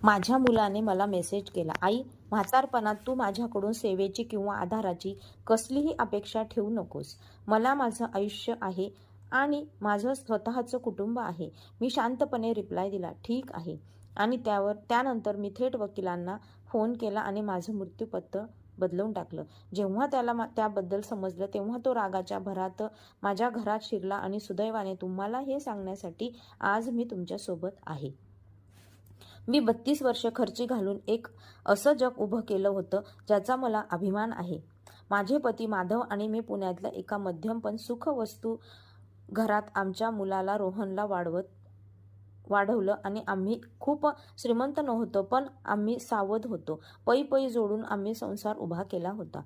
माझ्या मुलाने मला मेसेज केला, आई, म्हातारपणात तू माझ्याकडून सेवेची किंवा आधाराची कसलीही अपेक्षा ठेवू नकोस. मला माझं आयुष्य आहे आणि माझं स्वतःचं कुटुंब आहे. मी शांतपणे रिप्लाय दिला, ठीक आहे. आणि त्यानंतर मी थेट वकिलांना फोन केला आणि माझं मृत्यूपत्र बदलवून टाकलं. जेव्हा त्याला त्याबद्दल समजलं तेव्हा तो रागाच्या भरात माझ्या घरात शिरला आणि सुदैवाने तुम्हाला हे सांगण्यासाठी आज मी तुमच्यासोबत आहे. मी 32 वर्ष खर्ची घालून एक असं जग उभं केलं होतं ज्याचा मला अभिमान आहे. माझे पती माधव आणि मी पुण्यातल्या एका मध्यम पण सुखवस्तू घरात आमच्या मुलाला रोहनला वाढवलं आणि आम्ही खूप श्रीमंत नव्हतो, पण आम्ही सावध होतो. पै पै जोडून आम्ही संसार उभा केला होता.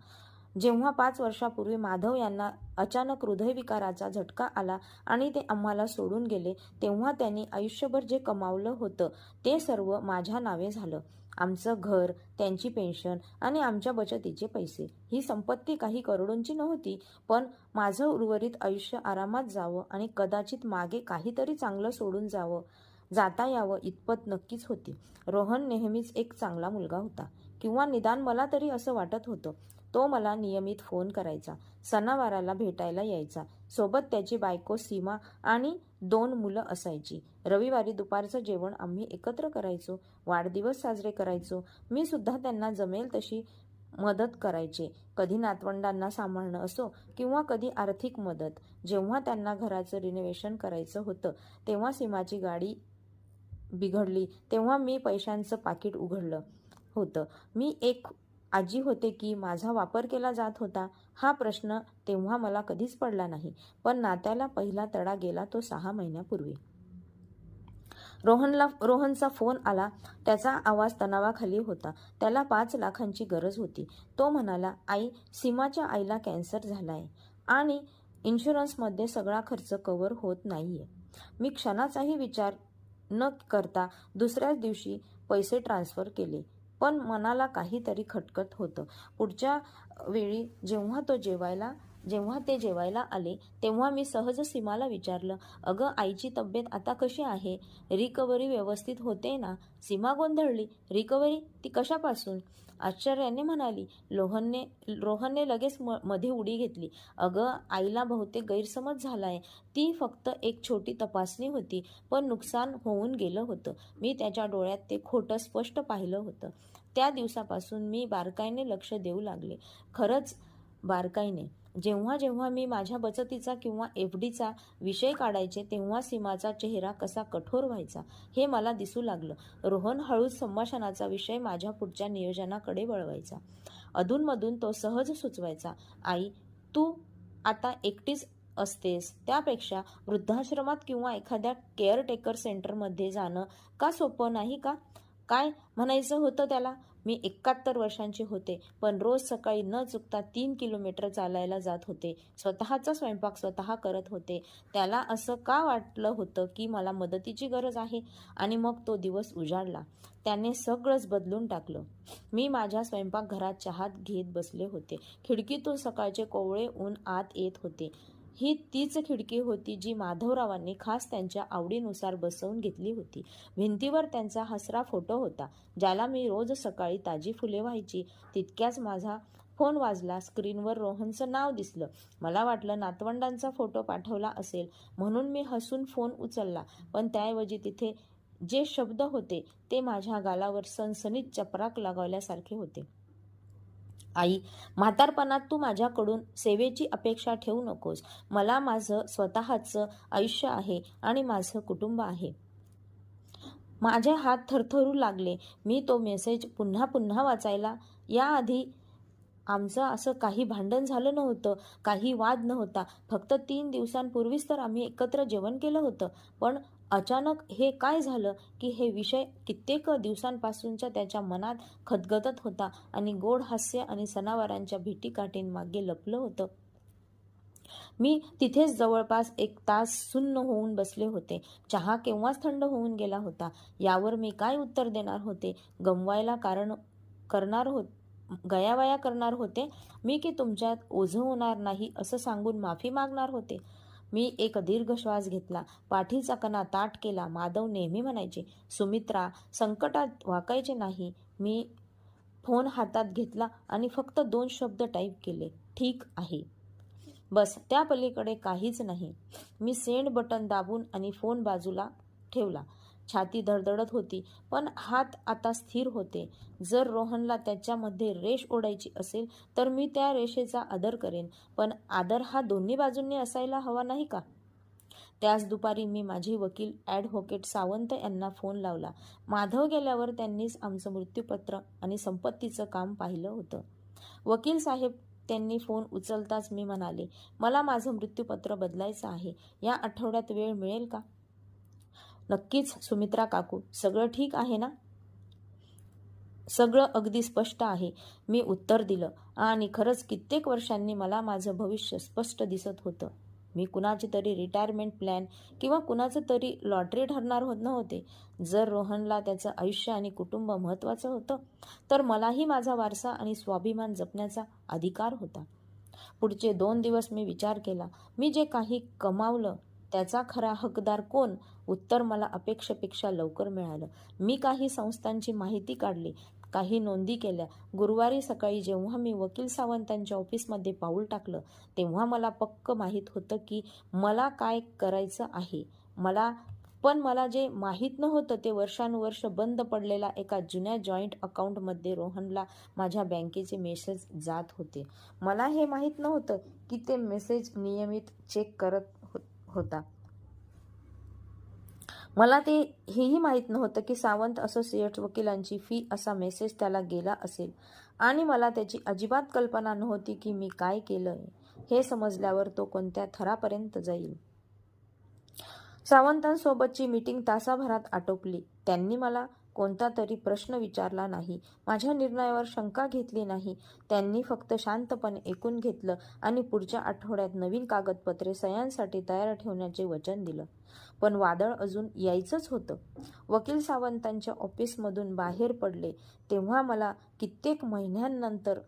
जेव्हा 5 वर्षापूर्वी माधव यांना अचानक हृदयविकाराचा झटका आला आणि ते आम्हाला सोडून गेले, तेव्हा त्यांनी आयुष्यभर जे कमावलं होतं ते सर्व माझ्या नावे झालं. आमचं घर, त्यांची पेन्शन आणि आमच्या बचतीचे पैसे. ही संपत्ती काही करोडोंची नव्हती, पण माझं उर्वरित आयुष्य आरामात जावं आणि कदाचित मागे काहीतरी चांगलं सोडून जाता यावं इतपत नक्कीच होती. रोहन नेहमीच एक चांगला मुलगा होता, किंवा निदान मला तरी असं वाटत होतं. तो मला नियमित फोन करायचा, सणावाराला भेटायला यायचा. सोबत त्याची बायको सीमा आणि 2 मुलं असायची. रविवारी दुपारचं जेवण आम्ही एकत्र करायचो, वाढदिवस साजरे करायचो. मी सुद्धा त्यांना जमेल तशी मदत करायचे, कधी नातवंडांना सांभाळणं असो किंवा कधी आर्थिक मदत. जेव्हा त्यांना घराचं रिनोव्हेशन करायचं होतं तेव्हा सीमाची गाडी बिघडली तेव्हा मी पैशांचं पाकिट उघडलं होतं. मी एक आजी होते की माझा वापर केला जात होता हा प्रश्न तेव्हा मला कधीच पडला नाही. पण नात्याला पहिला तडा गेला तो 6 महिन्यापूर्वी. रोहनचा फोन आला. त्याचा आवाज तणावाखाली होता. त्याला 5 लाखांची गरज होती. तो म्हणाला, आई, सीमाच्या आईला कॅन्सर झालाय आणि इन्शुरन्समध्ये सगळा खर्च कव्हर होत नाहीये. मी क्षणाचाही विचार न करता दुसऱ्याच दिवशी पैसे ट्रान्सफर केले. पण मनाला काहीतरी खटकत होतं. पुढच्या वेळी जेव्हा ते जेवायला आले तेव्हा मी सहज सीमाला विचारलं, अगं, आईची तब्येत आता कशी आहे? रिकव्हरी व्यवस्थित होते ना? सीमा गोंधळली. रिकव्हरी? ती कशापासून? आश्चर्याने म्हणाली. रोहनने लगेच मध्ये उडी घेतली. अगं, आईला बहुतेक गैरसमज झालाय. ती फक्त एक छोटी तपासणी होती, पण नुकसान होऊन गेलं होतं. मी त्याच्या डोळ्यात ते खोटं स्पष्ट पाहिलं होतं. त्या दिवसापासून मी बारकाईने लक्ष देऊ लागले. खरंच बारकाईने. जेव्हा जेव्हा मी माझ्या बचतीचा किंवा एफडीचा विषय काढायचे तेव्हा सीमाचा चेहरा कसा कठोर व्हायचा हे मला दिसू लागलं. रोहन हळूच संभाषणाचा विषय माझ्या पुढच्या नियोजनाकडे वळवायचा. अधूनमधून तो सहज सुचवायचा, आई, तू आता एकटीच असतेस, त्यापेक्षा वृद्धाश्रमात किंवा एखाद्या केअरटेकर सेंटरमध्ये जाणं का सोपं नाही का? काय म्हणायचं होतं त्याला? मी 71 वर्षांचे होते, पण रोज सकाळी न चुकता 3 किलोमीटर चालायला जात होते. स्वतःचा स्वयंपाक स्वतः करत होते. त्याला असं का वाटलं होतं की मला मदतीची गरज आहे? आणि मग तो दिवस उजाडला. त्याने सगळंच बदलून टाकलं. मी माझ्या स्वयंपाकघरात चहा घेत बसले होते. खिडकीतून सकाळचे कोवळे ऊन आत येत होते. ही तीच खिडकी होती जी माधवरावांनी खास त्यांच्या आवडीनुसार बसवून घेतली होती. भिंतीवर त्यांचा हसरा फोटो होता, ज्याला मी रोज सकाळी ताजी फुले व्हायची तितक्याच माझा फोन वाजला. स्क्रीनवर रोहनचं नाव दिसलं. मला वाटलं नातवंडांचा फोटो पाठवला असेल म्हणून मी हसून फोन उचलला, पण त्याऐवजी तिथे जे शब्द होते ते माझ्या गालावर सणसणीत चपराक लगावल्यासारखे होते. आई, म्हातारपणात तू माझ्याकडून सेवेची अपेक्षा ठेवू नकोस. मला माझं स्वतःचं आयुष्य आहे आणि माझं कुटुंब आहे. माझे हात थरथरू लागले. मी तो मेसेज पुन्हा पुन्हा वाचायला. याआधी आमचं असं काही भांडण झालं नव्हतं, काही वाद नव्हता. फक्त 3 दिवसांपूर्वीच तर आम्ही एकत्र जेवण केलं होतं. पण अचानक हे काय झालं की हे विषय कित्येक दिवसांपासूनच्या त्याच्या मनात खदगदत होता आणि गोड हास्य आणि सणावारांच्या भेटीगाठींमागे लपलं होतं. मी तिथेच जवळपास 1 तास सुन्न होऊन बसले होते. चहा केव्हाच थंड होऊन गेला होता. यावर मी काय उत्तर देणार होते? गयावया करणार होते मी, की तुमच्यात ओझं होणार नाही असं सांगून माफी मागणार होते? मी एक दीर्घ श्वास घेतला, पाठीचा कणा ताठ केला. माधव नेहमी म्हणायचे, सुमित्रा, संकटात वाकायचे नाही. मी फोन हातात घेतला आणि फक्त 2 शब्द टाईप केले, ठीक आहे. बस, त्या पलीकडे काहीच नाही. मी सेंड बटन दाबून आणि फोन बाजूला ठेवला. छाती धडधडत होती, पण हात आता स्थिर होते. जर रोहनला त्याच्यामध्ये रेष ओढायची असेल तर मी त्या रेषेचा आदर करेन, पण आदर हा दोन्ही बाजूंनी असायला हवा नाही का? त्याच दुपारी मी माझी वकील ॲडव्होकेट सावंत यांना फोन लावला. माधव गेल्यावर त्यांनीच आमचं मृत्यूपत्र आणि संपत्तीचं काम पाहिलं होतं. वकील साहेब, त्यांनी फोन उचलताच मी म्हणाले, मला माझं मृत्यूपत्र बदलायचं आहे. या आठवड्यात वेळ मिळेल का? नक्कीच सुमित्रा काकू, सगळं ठीक आहे ना? सगळं अगदी स्पष्ट आहे, मी उत्तर दिलं. आणि खरंच कित्येक वर्षांनी मला माझं भविष्य स्पष्ट दिसत होतं. मी कुणाची तरी रिटायरमेंट प्लॅन किंवा कुणाचं तरी लॉटरी ठरणार नव्हते. जर रोहनला त्याचं आयुष्य आणि कुटुंब महत्त्वाचं होतं, तर मलाही माझा वारसा आणि स्वाभिमान जपण्याचा अधिकार होता. पुढचे 2 दिवस मी विचार केला. मी जे काही कमावलं त्याचा खरा हकदार कोण? उत्तर मला अपेक्षेपेक्षा लवकर मिळालं. मी काही संस्थांची माहिती काढली, काही नोंदी केल्या. गुरुवारी सकाळी जेव्हा मी वकील सावंतांच्या ऑफिसमध्ये पाऊल टाकलं, तेव्हा मला पक्क माहीत होतं की मला काय करायचं आहे. पण मला जे माहीत नव्हतं ते वर्षानुवर्ष बंद पडलेल्या एका जुन्या जॉईंट अकाउंटमध्ये रोहनला माझ्या बँकेचे मेसेज जात होते. मला हे माहीत नव्हतं की ते मेसेज नियमित चेक करत होता. मला ते हेही माहीत नव्हतं की सावंत असोसिएट्स वकिलांची फी असा मेसेज त्याला गेला असेल. आणि मला त्याची अजिबात कल्पना नव्हती की मी काय केलंय. हे समजल्यावर तो कोणत्या थरापर्यंत जाईल. सावंतांसोबतची मीटिंग तासाभरात आटोपली. त्यांनी मला कोणता तरी प्रश्न विचारला नाही, माझ्या निर्णयावर शंका घेतली नाही. त्यांनी फक्त शांतपणे ऐकून घेतलं आणि पुढच्या आठवड्यात नवीन कागदपत्रे सह्यांसाठी तयार ठेवण्याचे वचन दिलं. पण वादळ अजून यायचंच होतं. वकील सावंतांच्या ऑफिसमधून बाहेर पडले तेव्हा मला कित्येक महिन्यांनंतर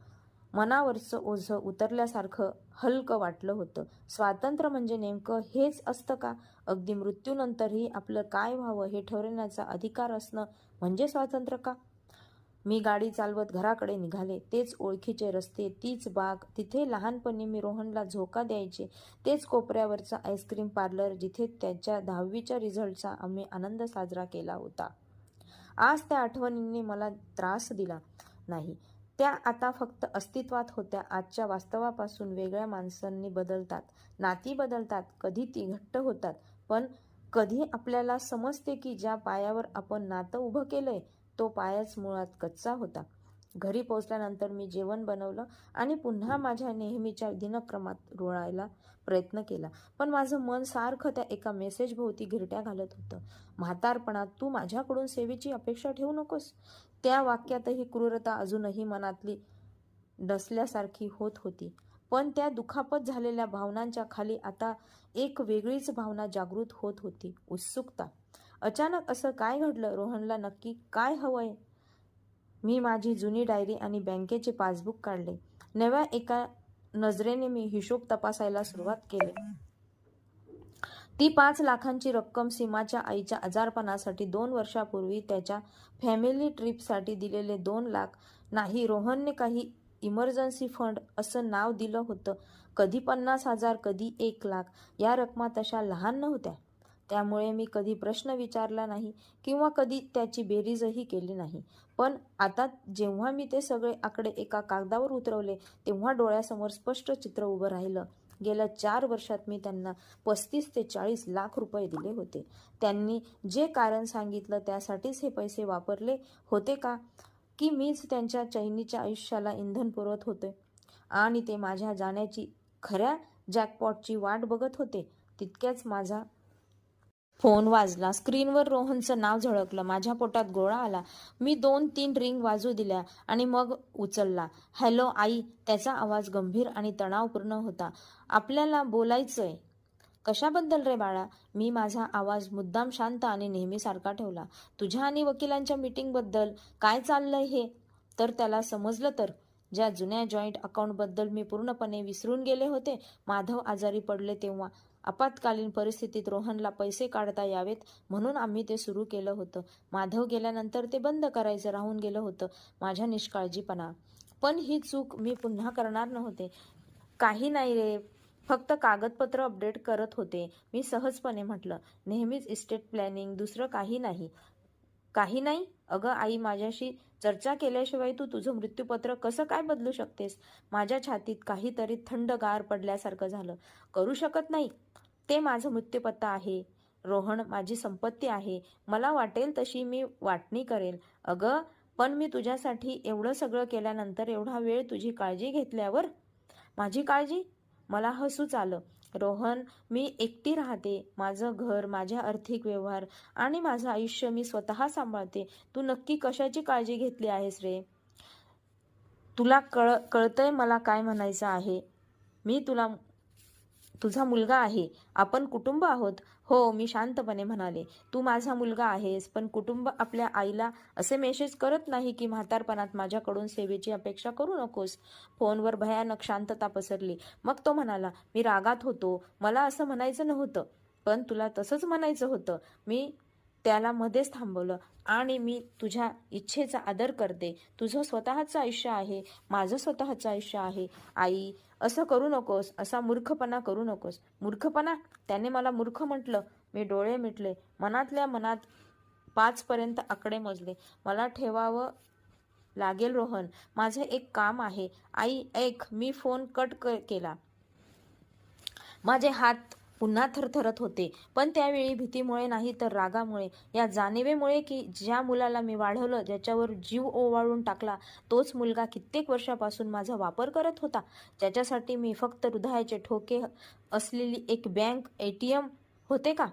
मनावरचं ओझं उतरल्यासारखं हलकं वाटलं होतं. स्वातंत्र्य म्हणजे नेमकं हेच असतं का? अगदी मृत्यूनंतरही आपलं काय व्हावं हे ठरवण्याचा अधिकार असणं म्हणजे स्वातंत्र्य का? मी गाडी चालवत घराकडे निघाले. तेच ओळखीचे रस्ते, तीच बाग, तिथे लहानपणी मी रोहनला झोका द्यायचे, तेच कोपऱ्यावरचा आईस्क्रीम पार्लर जिथे त्याच्या 10वीच्या रिझल्टचा आम्ही आनंद साजरा केला होता. आज त्या आठवणींनी मला त्रास दिला नाही. त्या आता फक्त अस्तित्वात होत्या. आजच्या वास्तवापासून वेगळ्या माणसांनी बदलतात, नाती बदलतात, कधी ती घट्ट होतात, पण कधी आपल्याला समजते की ज्या पायावर आपण नातं उभं केलंय तो पायाच मुळात कच्चा होता. घरी पोहोचल्यानंतर मी जेवण बनवलं आणि पुन्हा माझ्या नेहमीच्या दिनक्रमात रुळायला प्रयत्न केला. पण माझं मन सारखं त्या एका मेसेजभोवती घिरट्या घालत होतं. म्हातारपणात तू माझ्याकडून सेवेची अपेक्षा ठेवू नकोस. त्या वाक्यातही क्रूरता अजूनही मनातली डसल्यासारखी होत होती. पण त्या दुखापत झालेल्या भावनांच्या खाली आता एक वेगळीच भावना जागृत होत होती, उत्सुकता. अचानक असं काय घडलं? रोहनला नक्की काय हवंय? मी माझी जुनी डायरी आणि बँकेचे पासबुक काढले. नव्या एका नजरेने मी हिशोब तपासायला सुरुवात केली. ती 5 लाखांची रक्कम सीमाच्या आईच्या आजारपणासाठी 2 वर्षापूर्वी त्याच्या फॅमिली ट्रिपसाठी दिलेले 2 लाख नाही, रोहनने काही इमर्जन्सी फंड असं नाव दिलं होतं. कधी 50,000, कधी 1 लाख. या रकमा तशा लहान नव्हत्या. त्यामुळे मी कधी प्रश्न विचारला नाही किंवा कधी त्याची बेरीजही केली नाही. पण आता जेव्हा मी ते सगळे आकडे एका कागदावर उतरवले तेव्हा डोळ्यासमोर स्पष्ट चित्र उभं राहिलं. गेल्या 4 वर्षात मी त्यांना 35 ते 40 लाख रुपये दिले होते. त्यांनी जे कारण सांगितलं त्यासाठीच हे पैसे वापरले होते का? की मीच त्यांच्या चैनीच्या आयुष्याला इंधन पुरवत होते आणि ते माझ्या जाण्याची खऱ्या जॅकपॉटची वाट बघत होते? तितक्याच माझा फोन वाजला. स्क्रीनवर रोहनचं नाव झळकलं. माझ्या पोटात गोळा आला. मी 2-3 रिंग वाजू दिल्या आणि मग उचलला. हॅलो आई. त्याचा आवाज गंभीर आणि तणावपूर्ण होता. आपल्याला बोलायचंय. कशाबद्दल रे बाळा? मी माझा आवाज मुद्दाम शांत आणि नेहमीसारखा ठेवला. तुझ्या आणि वकिलांच्या मीटिंगबद्दल. काय चाललंय हे? तर त्याला समजलं तर. ज्या जुन्या जॉईंट अकाउंटबद्दल मी पूर्णपणे विसरून गेले होते. माधव आजारी पडले तेव्हा आपत्कालीन परिस्थितीत रोहनला पैसे काढता यावेत म्हणून आम्ही ते सुरू केलं होतं. माधव गेल्यानंतर ते बंद करायचं राहून गेलं होतं. माझ्या निष्काळजीपणा. पण ही चूक मी पुन्हा करणार नव्हते. काही नाही रे, फक्त कागदपत्र अपडेट करत होते, मी सहजपणे म्हटलं. नेहमीच इस्टेट प्लॅनिंग, दुसरं काही नाही. काही नाही? अगं आई, माझ्याशी चर्चा केल्याशिवाय तू तुझं मृत्यूपत्र कसं काय बदलू शकतेस? माझ्या छातीत काहीतरी थंडगार पडल्यासारखं झालं. करू शकत नाही? ते माझं मृत्यूपत्र आहे रोहन, माझी संपत्ती आहे. मला वाटेल तशी मी वाटणी करेल. अगं पण मी तुझ्यासाठी एवढं सगळं केल्यानंतर, एवढा वेळ तुझी काळजी घेतल्यावर. माझी काळजी? मला हसूच आलं. रोहन, मी एकटी राहते. माझं घर, माझे आर्थिक व्यवहार आणि माझं आयुष्य मी स्वतः सांभाळते. तू नक्की कशाची काळजी घेतली आहेस रे? तुला कळतंय मला काय म्हणायचं आहे? मी तुझा मुलगा आहे. आपण कुटुंब आहोत. हो, मी शांतपणे म्हणाले. तू माझा मुलगा आहेस, पण कुटुंब आपल्या आईला असे मेसेज करत नाही की म्हातारपणात माझ्याकडून सेवेची अपेक्षा करू नकोस. फोनवर भयानक शांतता पसरली. मग तो म्हणाला, मी रागात होतो. मला असं म्हणायचं नव्हतं. पण तुला तसंच म्हणायचं होतं. मी त्याला मध्येच थांबवलं. आणि मी तुझ्या इच्छेचा आदर करते. तुझं स्वतःचं आयुष्य आहे, माझं स्वतःचं आयुष्य आहे. आई, असं करू नकोस, असा मूर्खपणा करू नकोस. मूर्खपणा? त्याने मला मूर्ख म्हटलं. मी डोळे मिटले. मनातल्या मनात 5 पर्यंत आकडे मोजले. मला ठेवावं लागेल रोहन, माझं एक काम आहे. आई ऐक, मी फोन कट केला. माझे हात पुन्हा थरथरत होते, पण त्यावेळी भीतीमुळे नाही तर रागामुळे, या जाणीवेमुळे की ज्या मुलाला मी वाढवलं, ज्याच्यावर जीव ओवाळून टाकला, तोच मुलगा कित्येक वर्षापासून माझा वापर करत होता, ज्याच्यासाठी मी फक्त हृदयाचे ठोके असलेली एक बँक ATM होते का?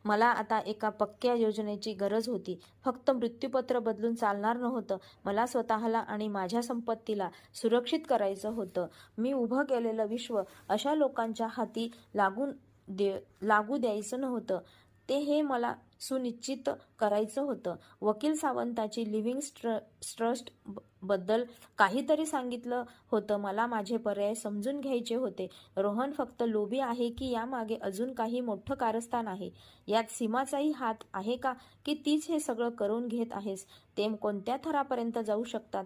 मला आता एका पक्क्या योजनेची गरज होती. फक्त मृत्यूपत्र बदलून चालणार नव्हतं. मला स्वतःला आणि माझ्या संपत्तीला सुरक्षित करायचं होतं. मी उभं केलेलं विश्व अशा लोकांच्या हाती लागू द्यायचं नव्हतं. हे मला सुनिश्चित करायचं होतं. वकील सावंताची लिव्हिंग ट्रस्ट बद्दल काहीतरी सांगितलं होतं. मला माझे पर्याय समजून घ्यायचे होते. रोहन फक्त लोभी आहे की यामागे अजून काही मोठं कारस्थान आहे? यात सीमाचाही हात आहे का, की तीच हे सगळं करून घेत आहेस? ते कोणत्या थरापर्यंत जाऊ शकतात?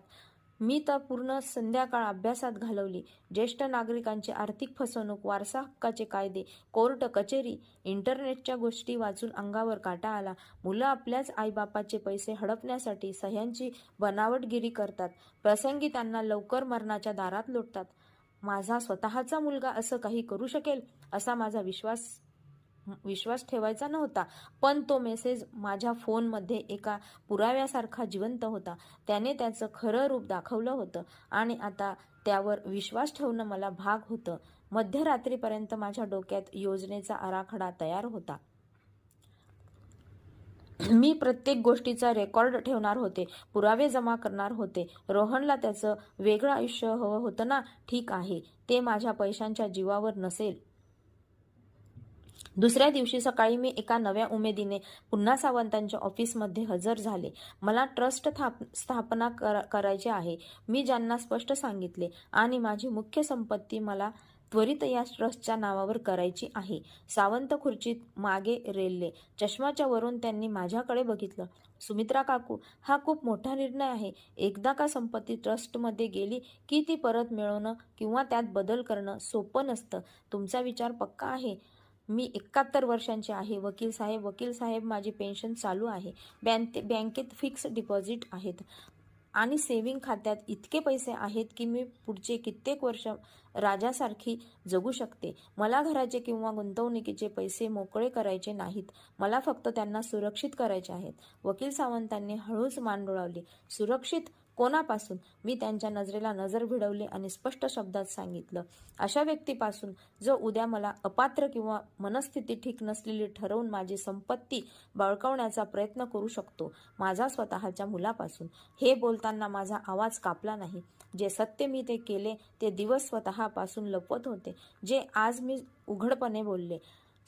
मी तर पूर्ण संध्याकाळ अभ्यासात घालवली. ज्येष्ठ नागरिकांची आर्थिक फसवणूक, वारसा हक्काचे कायदे, कोर्ट कचेरी, इंटरनेटच्या गोष्टी वाचून अंगावर काटा आला. मुलं आपल्याच आईबापाचे पैसे हडपण्यासाठी सह्यांची बनावटगिरी करतात. प्रसंगी त्यांना लवकर मरणाच्या दारात लोटतात. माझा स्वतःचा मुलगा असं काही करू शकेल असा माझा विश्वास ठेवायचा नव्हता. पण तो मेसेज माझ्या फोनमध्ये एका पुराव्यासारखा जिवंत होता. त्याने त्याचं खरं रूप दाखवलं होतं आणि आता त्यावर विश्वास ठेवणं मला भाग होतं. मध्यरात्रीपर्यंत माझ्या डोक्यात योजनेचा आराखडा तयार होता. मी प्रत्येक गोष्टीचा रेकॉर्ड ठेवणार होते, पुरावे जमा करणार होते. रोहनला त्याचं वेगळं आयुष्य हवं होतं ना? ठीक आहे, ते माझ्या पैशांच्या जीवावर नसेल. दुसऱ्या दिवशी सकाळी मी एका नव्या उमेदीने पुन्हा सावंतांच्या ऑफिसमध्ये हजर झाले. मला ट्रस्ट स्थापना करायचे आहे, मी ज्यांना स्पष्ट सांगितले. आणि माझी मुख्य संपत्ती मला त्वरित या ट्रस्टच्या नावावर करायची आहे. सावंत खुर्चीत मागे रेलले. चष्माच्या वरून त्यांनी माझ्याकडे बघितलं. सुमित्रा काकू, हा खूप मोठा निर्णय आहे. एकदा का संपत्ती ट्रस्टमध्ये गेली की ती परत मिळवणं किंवा त्यात बदल करणं सोपं नसतं. तुमचा विचार पक्का आहे? मी 71 वर्षांचे आहे. वकील साहेब, माझी पेन्शन चालू आहे. बँकेत फिक्स डिपॉझिट आहेत आणि सेव्हिंग खात्यात इतके पैसे आहेत की मी पुढचे कित्येक वर्ष राजासारखी जगू शकते. मला घराचे किंवा गुंतवणुकीचे पैसे मोकळे करायचे नाहीत. मला फक्त त्यांना सुरक्षित करायचे आहेत. वकील सावंतांनी हळूच मान डोलावली. सुरक्षित? कोणापासून? मी त्यांच्या नजरेला नजर भिडवली आणि स्पष्ट शब्दात सांगितलं, अशा व्यक्तीपासून जो उद्या मला अपात्र किंवा मनस्थिती ठीक नसलेली ठरवून माझी संपत्ती बळकावण्याचा प्रयत्न करू शकतो. माझ्या स्वतःच्या मुलापासून. हे बोलताना माझा आवाज कापला नाही. जे सत्य मी ते केले ते दिवस स्वतःपासून लपवत होते, जे आज मी उघडपणे बोलले.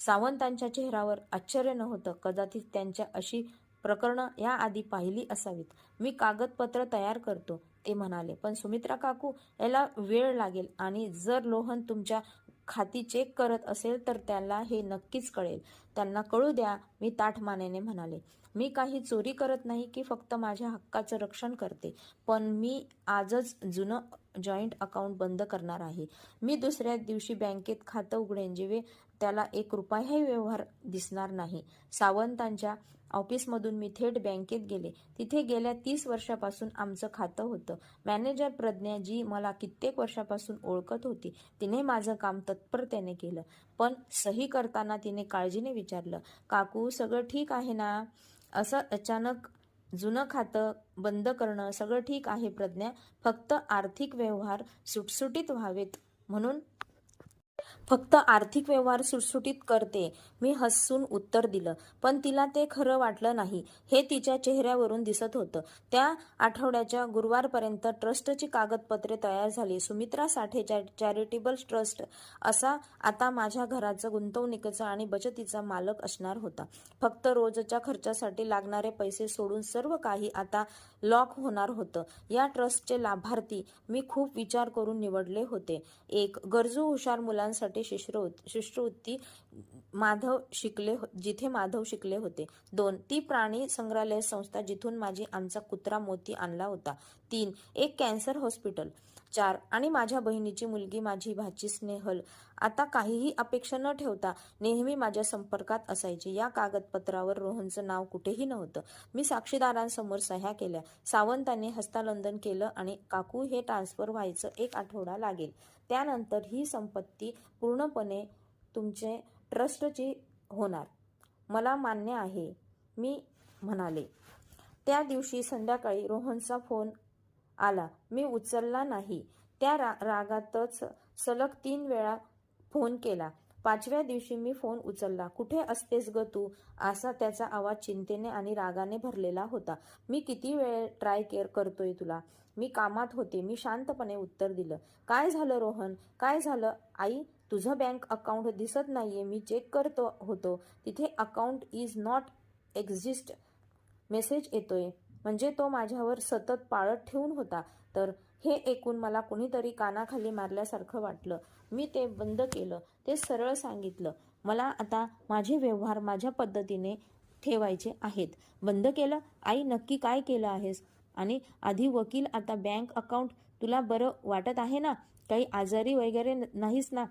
सावंतांच्या चेहऱ्यावर आश्चर्य नव्हतं. कदाचित त्यांच्या अशी प्रकरणं याआधी पाहिली असावीत. मी कागदपत्र तयार करतो, ते म्हणाले. पण सुमित्रा काकू, याला वेळ लागेल आणि जर रोहन तुमच्या खाती चेक करत असेल तर त्याला हे नक्कीच कळेल. त्यांना कळू द्या, मी ताठ मानेने म्हणाले. मी काही चोरी करत नाही की फक्त माझ्या हक्काचं रक्षण करते. पण मी आजच जुनं जॉईंट अकाउंट बंद करणार आहे. मी दुसऱ्या दिवशी बँकेत खातं उघडेन जेव्हा त्याला 1 रुपयाही व्यवहार दिसणार नाही. सावंतांच्या ऑफिसमधून मी थेट बँकेत गेले. तिथे गेल्या 30 वर्षापासून आमचं खातं होतं. मॅनेजर प्रज्ञा, जी मला कित्येक वर्षापासून ओळखत होती, तिने माझं काम तत्परतेने केलं. पण सही करताना तिने काळजीने विचारलं, काकू सगळं ठीक आहे ना? असं अचानक जुनं खातं बंद करणं सगळं ठीक आहे प्रज्ञा, फक्त आर्थिक व्यवहार सुटसुटीत व्हावेत म्हणून फक्त आर्थिक व्यवहार सुटसुटीत करते, मी हसून उत्तर दिलं. पण तिला ते खरं वाटलं नाही हे तिच्या चेहऱ्यावरून दिसत होतं. त्या आठवड्याच्या गुरुवारपर्यंत ट्रस्टची कागदपत्रे तयार झाली. सुमित्रा साठे चॅरिटेबल ट्रस्ट असा आता माझ्या घराचं, गुंतवणुकीचं आणि बचतीचा मालक असणार होता. फक्त रोजच्या खर्चासाठी लागणारे पैसे सोडून सर्व काही आता लॉक होणार होतं. या ट्रस्टचे लाभार्थी मी खूप विचार करून निवडले होते. 1. गरजू हुशार मुलांसाठी शिष्यवृत्ती जिथे माधव शिकले होते. 2. ती प्राणी संग्रहालय संस्था जिथून आमचा कुत्रा मोती आणला होता. 3. एक कॅन्सर हॉस्पिटल. 4. आणि माझ्या बहिणीची मुलगी, माझी भाची स्नेहल आता काहीही अपेक्षा न ठेवता नेहमी माझ्या संपर्कात असायची. या कागदपत्रावर रोहनचं नाव कुठेही नव्हतं. मी साक्षीदारांसमोर सह्या केल्या. सावंतांनी हस्तांदोलन केलं आणि काकू, हे ट्रान्सफर व्हायचं 1 आठवडा लागेल. त्यानंतर ही संपत्ती पूर्णपणे तुमचे ट्रस्टची होणार. मला मान्य आहे, मी म्हणाले. त्या दिवशी संध्याकाळी रोहनचा फोन आला. मी उचलला नाही. त्या रागातच सलग 3 वेळा फोन केला. 5व्या दिवशी मी फोन उचलला. कुठे असतेस ग तू? असा त्याचा आवाज चिंतेने आणि रागाने भरलेला होता. मी किती वेळ ट्राय करतोय तुला? मी कामात होते, मी शांतपणे उत्तर दिलं. काय झालं रोहन? काय झालं? आई, तुझं बँक अकाउंट दिसत नाहीये. मी चेक करतो होतो, तिथे account is not exist message येतोय. म्हणजे तो माझ्यावर सतत पाळत ठेवून होता. तर हे ऐकून मला कुणीतरी कानाखाली मारल्यासारखं वाटलं. मी ते बंद केलं. ते सरळ सांगितलं, मला आता माझे व्यवहार माझ्या पद्धतीने ठेवायचे आहेत. बंद केलं? आई, नक्की काय केलं आहेस? आणि आधी वकील, आता बँक अकाउंट. तुला बरं वाटत आहे ना? काही आजारी वगैरे नाहीस ना?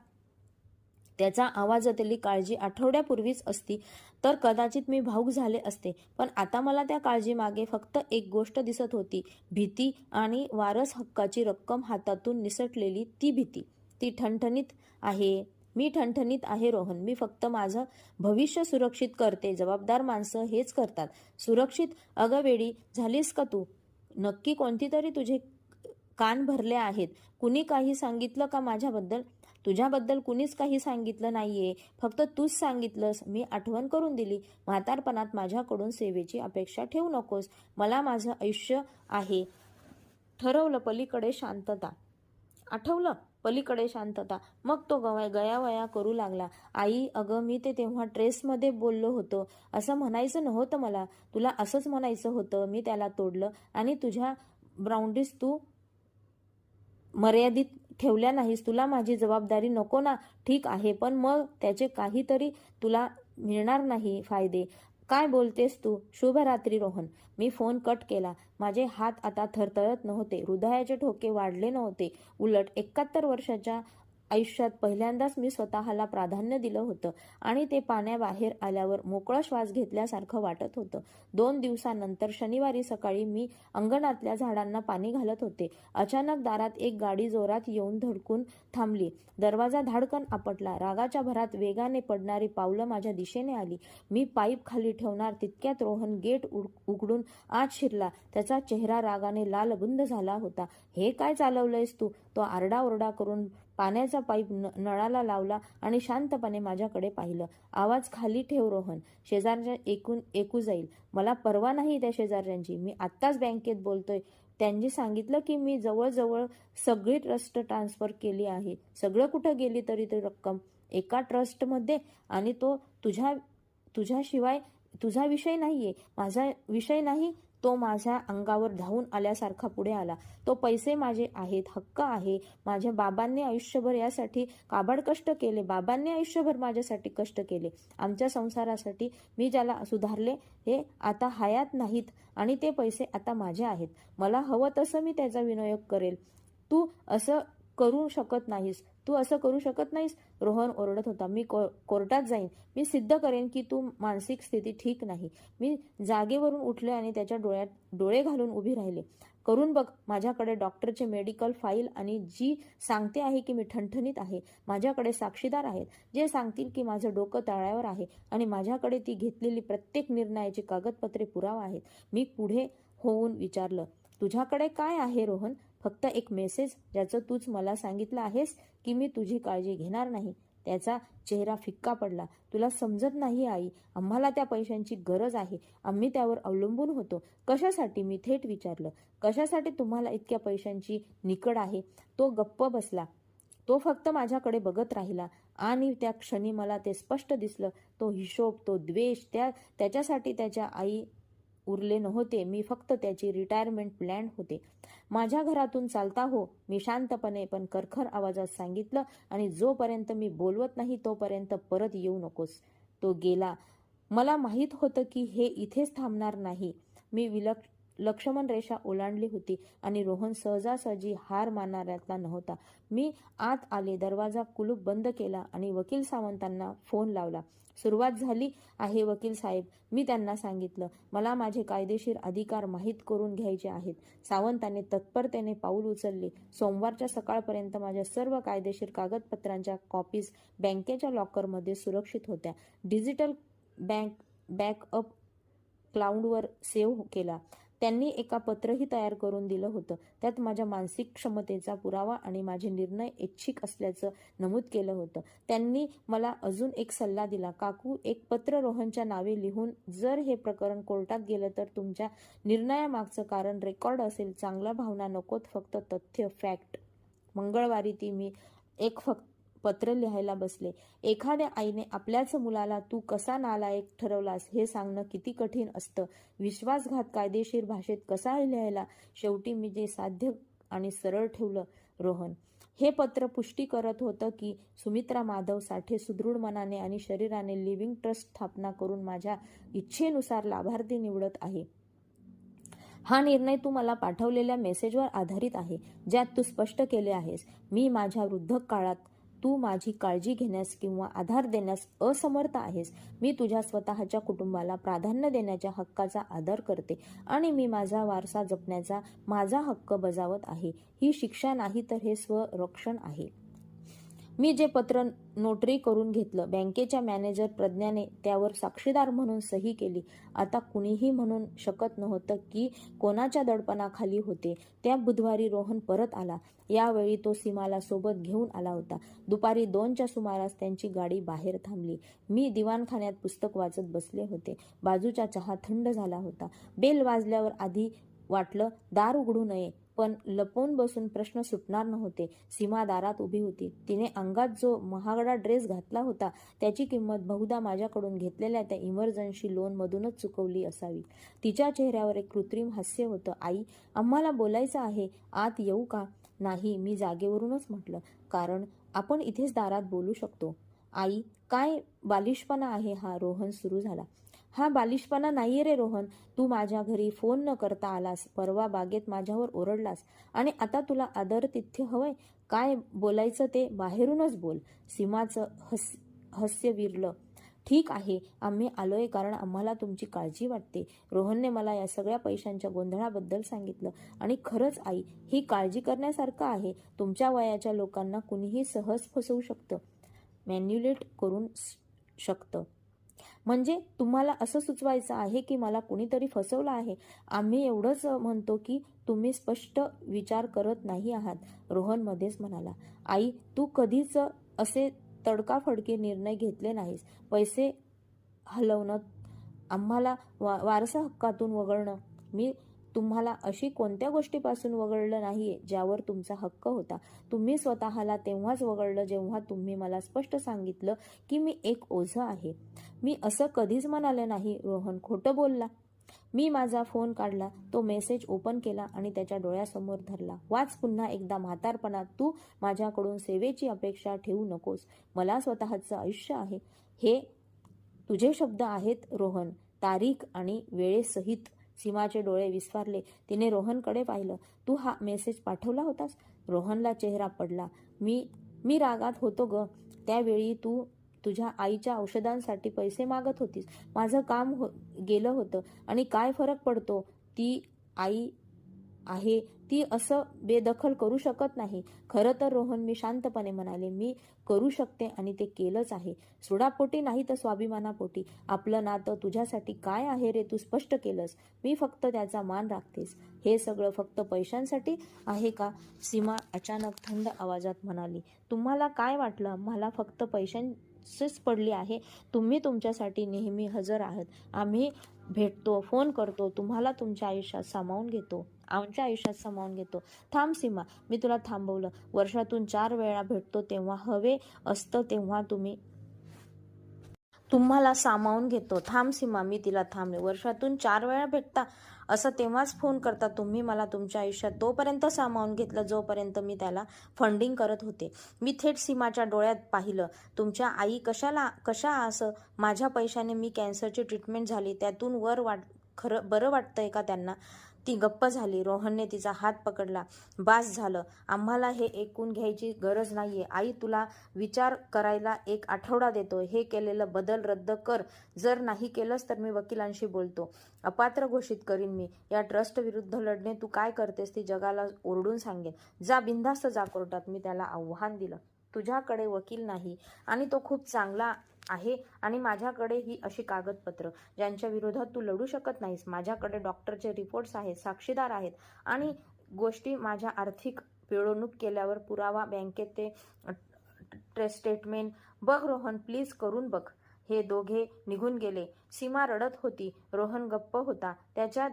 त्याचा आवाजातली काळजी आठवड्यापूर्वीच असती तर कदाचित मी भावूक झाले असते. पण आता मला त्या काळजीमागे फक्त एक गोष्ट दिसत होती, भीती. आणि वारस हक्काची रक्कम हातातून निसटलेली ती भीती. ती ठणठणीत आहे. मी ठणठणीत आहे रोहन. मी फक्त माझं भविष्य सुरक्षित करते. जबाबदार माणसं हेच करतात. सुरक्षित? अगं वेडी झालीस का तू? नक्की कोणती तरी तुझे कान भरले आहेत. कुणी काही सांगितलं का माझ्याबद्दल? तुझ्याबद्दल कुणीच काही सांगितलं नाहीये, फक्त तूच सांगितलंस. मी आठवण करून दिली. म्हातारपणात माझ्याकडून सेवेची अपेक्षा ठेवू नकोस. मला माझं आयुष्य आहे. ठरवलं, पलीकडे शांतता. आठवलं, पलीकडे शांतता. मग तो गयावया करू लागला. आई, अगं मी ते तेव्हा ट्रेसमध्ये बोललो होतो. असं म्हणायचं नव्हतं मला. तुला असंच म्हणायचं होतं. मी त्याला तोडलं आणि तुझ्या बाउंड्रीज तू मर्यादित ठेवल्या नाहीस. तुला माझी जबाबदारी नको ना? ठीक आहे, पण मग त्याचे काहीतरी तुला मिळणार नाही फायदे. काय बोलतेस तू? शुभरात्री रोहन. मी फोन कट केला. माझे हात आता थरथरत नव्हते. हृदयाचे ठोके वाढले नव्हते. उलट 71 वर्षाच्या आयुष्यात पहिल्यांदाच मी स्वतःला प्राधान्य दिलं होतं आणि ते पाण्याबाहेर आल्यावर मोकळा श्वास घेतल्यासारखं वाटत होतं. 2 दिवसांनंतर शनिवारी सकाळी मी अंगणातल्या झाडांना पाणी घालत होते. अचानक दारात एक गाडी जोरात येऊन धडकून थांबली. दरवाजा धाडकन आपटला. रागाच्या भरात वेगाने पडणारी पावलं माझ्या दिशेने आली. मी पाईप खाली ठेवणार तितक्यात रोहन गेट उघडून आत शिरला. त्याचा चेहरा रागाने लालबुंद झाला होता. हे काय चालवलंयस तू? तो आरडाओरडा करून पाण्याचा पाईप नळाला लावला आणि शांतपणे माझ्याकडे पाहिलं. आवाज खाली ठेव रोहन. शेजारच्या ऐकू जाईल. मला पर्वा नाही त्या शेजारच्यांची. मी आत्ताच बँकेत बोलतोय. त्यांनी सांगितलं की मी जवळजवळ सगळी ट्रस्ट ट्रान्सफर केली आहे. सगळं कुठं गेली तरी ती रक्कम? एका ट्रस्टमध्ये. आणि तो तुझ्याशिवाय तुझा विषय नाहीये, माझा विषय नाही. तो माझ्या अंगावर धावून आल्यासारखा पुढे आला. तो पैसे माझे आहेत, हक्क आहे. माझ्या बाबांनी आयुष्यभर यासाठी काबाड कष्ट केले. बाबांनी आयुष्यभर माझ्यासाठी कष्ट केले. आमच्या संसारासाठी मी ज्याला सुधारले हे आता हयात नाहीत आणि ते पैसे आता माझे आहेत. मला हवं तसं मी त्याचा विनियोग करेल. तू असं करू शकत नाहीस. तू असं करू शकत नाहीस. रोहन ओरडत होता. मी कोर्टात जाईन. मी सिद्ध करेन की तू मानसिक स्थिती ठीक नाही. मी जागेवरून उठले आणि त्याच्या डोळ्यात डोळे घालून उभी राहिले. करून बघ. माझ्याकडे डॉक्टरचे मेडिकल फाईल आणि जी सांगते आहे की मी ठणठणीत आहे. माझ्याकडे साक्षीदार आहेत जे सांगतील की माझं डोकं तळ्यावर आहे आणि माझ्याकडे ती घेतलेली प्रत्येक निर्णयाची कागदपत्रे पुरावा आहेत. मी पुढे होऊन विचारलं, तुझ्याकडे काय आहे रोहन? फक्त एक मेसेज ज्याचं तूच मला सांगितलं आहेस की मी तुझी काळजी घेणार नाही. त्याचा चेहरा फिक्का पडला. तुला समजत नाही आई. आम्हाला त्या पैशांची गरज आहे. आम्ही त्यावर अवलंबून होतो. कशासाठी? मी थेट विचारलं. कशासाठी तुम्हाला इतक्या पैशांची निकड आहे? तो गप्प बसला. तो फक्त माझ्याकडे बघत राहिला आणि त्या क्षणी मला ते स्पष्ट दिसलं. तो हिशोब, तो द्वेष, त्याच्यासाठी त्याच्या आई उरले नव्हते. मी फक्त त्याची रिटायरमेंट प्लॅन होते. माझ्या घरातून चालता हो, मी शांतपणे पण करखर आवाजात सांगितलं, आणि जोपर्यंत मी बोलवत नाही तोपर्यंत परत येऊ नकोस. तो गेला. मला माहीत होतं की हे इथेच थांबणार नाही. मी लक्ष्मण रेषा ओलांडली होती आणि रोहन सहजासहजी हार मानणाऱ्यातला नव्हता. मी आत आले, दरवाजा कुलूप बंद केला आणि वकील सावंतांना फोन लावला. सुरुवात झाली आहे वकील साहेब, मी त्यांना सांगितलं. मला माझे कायदेशीर अधिकार माहीत करून घ्यायचे आहेत. सावंतांनी तत्परतेने पाऊल उचलले. सोमवारच्या सकाळपर्यंत माझ्या सर्व कायदेशीर कागदपत्रांच्या कॉपीज बँकेच्या लॉकरमध्ये सुरक्षित होत्या. डिजिटल बॅकअप क्लाउडवर सेव्ह केला. त्यांनी एका पत्रही तयार करून दिलं होतं. त्यात माझ्या मानसिक क्षमतेचा पुरावा आणि माझे निर्णय ऐच्छिक असल्याचं नमूद केलं होतं. त्यांनी मला अजून एक सल्ला दिला. काकू, एक पत्र रोहनच्या नावे लिहून जर हे प्रकरण कोर्टात गेलं तर तुमच्या निर्णयामागचं कारण रेकॉर्ड असेल. चांगल्या भावना नकोत, फक्त तथ्य, फॅक्ट. मंगळवारी मी एक पत्र लिहायला बसले. एखाद्या आईने आपल्याच मुलाला तू कसा नालायक ठरवलास हे सांगणं किती कठीण असतं. विश्वासघात कायदेशीर भाषेत कसा लिहायला? शेवटी मी जे साध्य आणि सरळ ठेवलं. रोहन. हे पत्र पुष्टी करत होतं की सुमित्रा माधव साठे सुदृढ मनाने आणि शरीराने लिव्हिंग ट्रस्ट स्थापना करून माझ्या इच्छेनुसार लाभार्थी निवडत आहे. हा निर्णय तू मला पाठवलेल्या मेसेजवर आधारित आहे, ज्यात तू स्पष्ट केले आहेस, मी माझ्या वृद्ध काळात तू माझी काळजी घेण्यास किंवा आधार देण्यास असमर्थ आहेस. मी तुझ्या स्वतःच्या कुटुंबाला प्राधान्य देण्याच्या हक्काचा आदर करते आणि मी माझा वारसा जपण्याचा माझा हक्क बजावत आहे. ही शिक्षा नाही तर हे स्वरक्षण आहे. मी जे पत्र नोटरी करून घेतलं. बँकेच्या मॅनेजर प्रज्ञाने त्यावर साक्षीदार म्हणून सही केली. आता कुणीही म्हणू शकत नव्हतं की कोणाच्या दडपणाखाली होते. त्या बुधवारी रोहन परत आला. यावेळी तो सीमाला सोबत घेऊन आला होता. दुपारी 2च्या सुमारास त्यांची गाडी बाहेर थांबली. मी दिवाणखान्यात पुस्तक वाचत बसले होते. बाजूचा चहा थंड झाला होता. बेल वाजल्यावर आधी वाटलं दार उघडू नये, पण लपून बसून प्रश्न सुटणार नव्हते. सीमा दारात उभी होती. तिने अंगात जो महागडा ड्रेस घातला होता त्याची किंमत बहुधा माझ्याकडून घेतलेल्या त्या इमर्जन्सी लोनमधूनच चुकवली असावी. तिच्या चेहऱ्यावर एक कृत्रिम हास्य होतं. आई, आम्हाला बोलायचं आहे, आत येऊ का? नाही, मी जागेवरूनच म्हटलं. कारण आपण इथेच दारात बोलू शकतो. आई, काय बालिशपणा आहे हा? रोहन सुरू झाला. हा बालिशपणा नाहीये रे रोहन. तू माझ्या घरी फोन न करता आलास, परवा बागेत माझ्यावर ओरडलास, आणि आता तुला आदरातिथ्य हवंय. काय बोलायचं ते बाहेरूनच बोल. सीमाचं हास्य विरलं. ठीक आहे, आम्ही आलोय कारण आम्हाला तुमची काळजी वाटते. रोहनने मला या सगळ्या पैशांच्या गोंधळाबद्दल सांगितलं. आणि खरंच आई, ही काळजी करण्यासारखं आहे. तुमच्या वयाच्या लोकांना कुणीही सहज फसवू शकतं, मॅन्युलेट करू शकतं. म्हणजे तुम्हाला असं सुचवायचं आहे की मला कुणीतरी फसवलं आहे? आम्ही एवढंच म्हणतो की तुम्ही स्पष्ट विचार करत नाही आहात, रोहन मध्येच म्हणाला. आई, तू कधीच असे तडकाफडकी निर्णय घेतले नाहीस. पैसे हलवणं, आम्हाला वारसा हक्कातून वगळणं. मी तुम्हाला अशी कोणत्या गोष्टीपासून वगळलं नाहीये ज्यावर तुमचा हक्क होता. तुम्ही स्वतःला तेव्हाच वगळलं जेव्हा तुम्ही मला स्पष्ट सांगितलं की मी एक ओझं आहे. मी असं कधीच म्हणाले नाही. रोहन खोटं बोलला. मी माझा फोन काढला, तो मेसेज ओपन केला आणि त्याच्या डोळ्यासमोर धरला. वाच पुन्हा एकदा म्हातारपणात. तू माझ्याकडून सेवेची अपेक्षा ठेवू नकोस. मला स्वतःचं आयुष्य आहे. हे तुझे शब्द आहेत रोहन, तारीख आणि वेळेसहित. सीमाचे डोळे विस्फारले. तिने रोहनकडे पाहिलं. तू हा मेसेज पाठवला होतास? रोहनला चेहरा पडला. मी रागात होतो ग. त्यावेळी तू तुझ्या आईच्या औषधांसाठी पैसे मागत होतीस. माझं काम गेलं होतं आणि काय फरक पडतो? ती आई आहे, ती असं बेदखल करू शकत नाही. खरं तर रोहन, मी शांतपणे म्हणाले, मी करू शकते आणि ते केलंच आहे. सुडापोटी नाही तर स्वाभिमानापोटी. आपलं नातं तुझ्यासाठी काय आहे रे, तू स्पष्ट केलंस. मी फक्त त्याचा मान राखतेस. हे सगळं फक्त पैशांसाठी आहे का? सीमा अचानक थंड आवाजात म्हणाली. तुम्हाला काय वाटलं? मला फक्त पैशांचीच पडली आहे. तुम्ही तुमच्यासाठी नेहमी हजर आहात. आम्ही भेटतो, फोन करतो, तुम्हाला तुमच्या आयुष्यात सामावून घेतो, आमच्या आयुष्यात सामावून घेतो. थांब सीमा, मी तुला थांबवलं. वर्षातून 4 वेळा भेटतो तेव्हा हवे असतं तेव्हा तुम्हाला सामावून घेतो. थांब सीमा, मी तिला थांबले. वर्षातून 4 वेळा भेटता असं तेव्हाच फोन करता तुम्ही मला तुमच्या आयुष्यात तोपर्यंत सामावून घेतलं जोपर्यंत मी त्याला फंडिंग करत होते. मी थेट सीमाच्या डोळ्यात पाहिलं. तुमच्या आई कशा असं? माझ्या पैशाने मी कॅन्सरची ट्रीटमेंट झाली, त्यातून खरं बरं वाटतंय का त्यांना? ती गप्प झाली. रोहनने तिचा हात पकडला. बास झालं, आम्हाला हे ऐकून घ्यायची गरज नाहीये. आई, तुला विचार करायला 1 आठवडा देतो. हे केलेलं बदल रद्द कर. जर नाही केलंस तर मी वकिलांशी बोलतो. अपात्र घोषित करीन मी. या ट्रस्ट विरुद्ध लढणे तू काय करतेस ती जगाला ओरडून सांगेन. जा, बिनधास्त जा कोर्टात. मी त्याला आव्हान दिलं. तुझ्याकडे वकील नाही आणि तो खूप चांगला आहे आणि माझ्याकडे ही अशी कागदपत्र ज्यांच्या विरोधात तू लढू शकत नाहीस. माझ्याकडे डॉक्टरचे रिपोर्ट्स आहेत, साक्षीदार आहेत आणि गोष्टी माझ्या आर्थिक पिळवणूक केल्यावर पुरावा, बँकेत ते स्टेटमेंट. बघ रोहन, प्लीज करून बघ. हे दोघे निघून गेले. सीमा रडत होती. रोहन गप्प होता. त्याच्या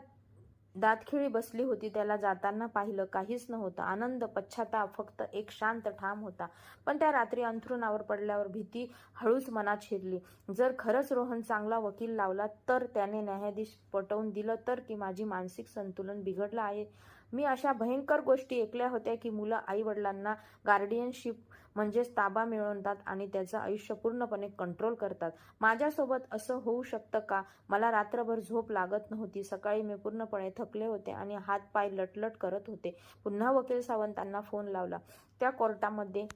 दातखिळी बसली होती. त्याला जाताना पाहिलं. काहीच नव्हतं. आनंद, पश्चाताप, फक्त एक शांत ठाम होता. पण त्या रात्री अंथरुणावर पडल्यावर भीती हळूच मनात शिरली. जर खरंच रोहन चांगला वकील लावला तर, त्याने न्यायाधीश पटवून दिलं तर, की माझी मानसिक संतुलन बिघडलं आहे. मी अशा भयंकर गोष्टी ऐकल्या होत्या की मुलं आई वडिलांना गार्डियनशिप म्हणजेच ताबा मिळवतात आणि त्याचं आयुष्य पूर्णपणे कंट्रोल करतात. माझ्यासोबत असं होऊ शकतं का? मला रात्रभर झोप लागत नव्हती. सकाळी मी पूर्णपणे थकले होते आणि हातपाय लटलट करत होते. पुन्हा वकील सावंतांना फोन लावला. त्या कोर्टामध्ये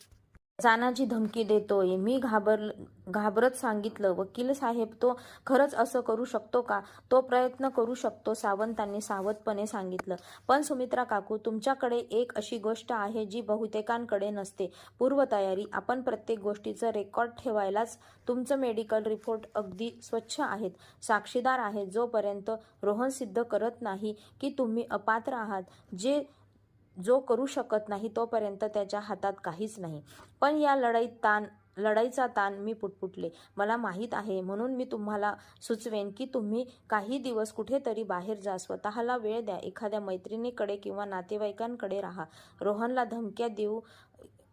जाण्याची धमकी देतोय. मी घाबरत सांगितलं, वकील साहेब, तो खरंच असं करू शकतो का? तो प्रयत्न करू शकतो, सावंतांनी सावधपणे सांगितलं. पण सुमित्रा काकू, तुमच्याकडे एक अशी गोष्ट आहे जी बहुतेकांकडे नसते, पूर्वतयारी. आपण प्रत्येक गोष्टीचं रेकॉर्ड ठेवायलाच. तुमचं मेडिकल रिपोर्ट अगदी स्वच्छ आहेत, साक्षीदार आहेत. जोपर्यंत रोहन सिद्ध करत नाही की तुम्ही अपात्र आहात, जो करू शकत नाही, तोपर्यंत त्याच्या हातात काहीच नाही. पण या लढाईचा ताण मी पुटपुटले. मला माहीत आहे. म्हणून मी तुम्हाला सुचवेन की तुम्ही काही दिवस कुठेतरी बाहेर जा. स्वतःला वेळ द्या. एखाद्या मैत्रिणीकडे किंवा नातेवाईकांकडे राहा. रोहनला धमक्या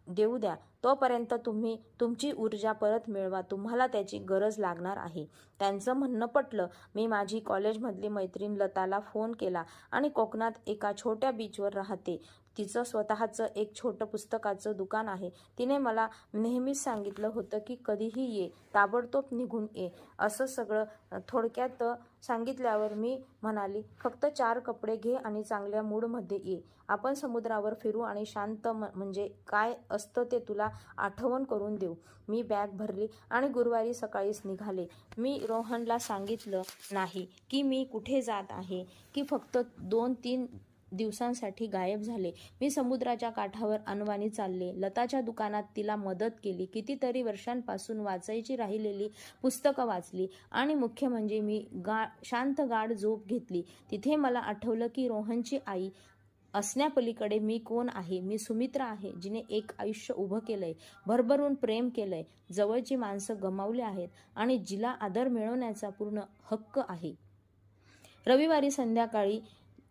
देऊ द्या. तोपर्यंत तुम्ही तुमची ऊर्जा परत मिळवा. तुम्हाला त्याची गरज लागणार आहे. त्यांचं म्हणणं पटलं. मी माझी कॉलेजमधली मैत्रीण लताला फोन केला आणि कोकणात एका छोट्या बीचवर राहते. तिचं स्वतःचं एक छोटं पुस्तकाचं दुकान आहे. तिने मला नेहमीच सांगितलं होतं की कधीही ये, ताबडतोब निघून ये. असं सगळं थोडक्यात सांगितल्यावर मी म्हणाली, फक्त 4 कपडे घे आणि चांगल्या मूडमध्ये ये. आपण समुद्रावर फिरू आणि शांत म्हणजे काय असतं ते तुला आठवण करून देऊ. मी बॅग भरली आणि गुरुवारी सकाळीच निघाले. मी रोहनला सांगितलं नाही की मी कुठे जात आहे, की फक्त 2-3 दिवसांसाठी गायब झाले. मी समुद्राच्या काठावर अनवाणी चालले. लताच्या दुकानात तिला मदत केली. कितीतरी वर्षांपासून वाचायची राहिलेली पुस्तकं वाचली आणि मुख्य म्हणजे मी शांत गाढ झोप घेतली. तिथे मला आठवलं की रोहनची आई असण्यापलीकडे मी कोण आहे. मी सुमित्रा आहे, जिने एक आयुष्य उभं केलंय, भरभरून प्रेम केलंय, जवळची माणसं गमावली आहेत आणि जिला आदर मिळवण्याचा पूर्ण हक्क आहे. रविवारी संध्याकाळी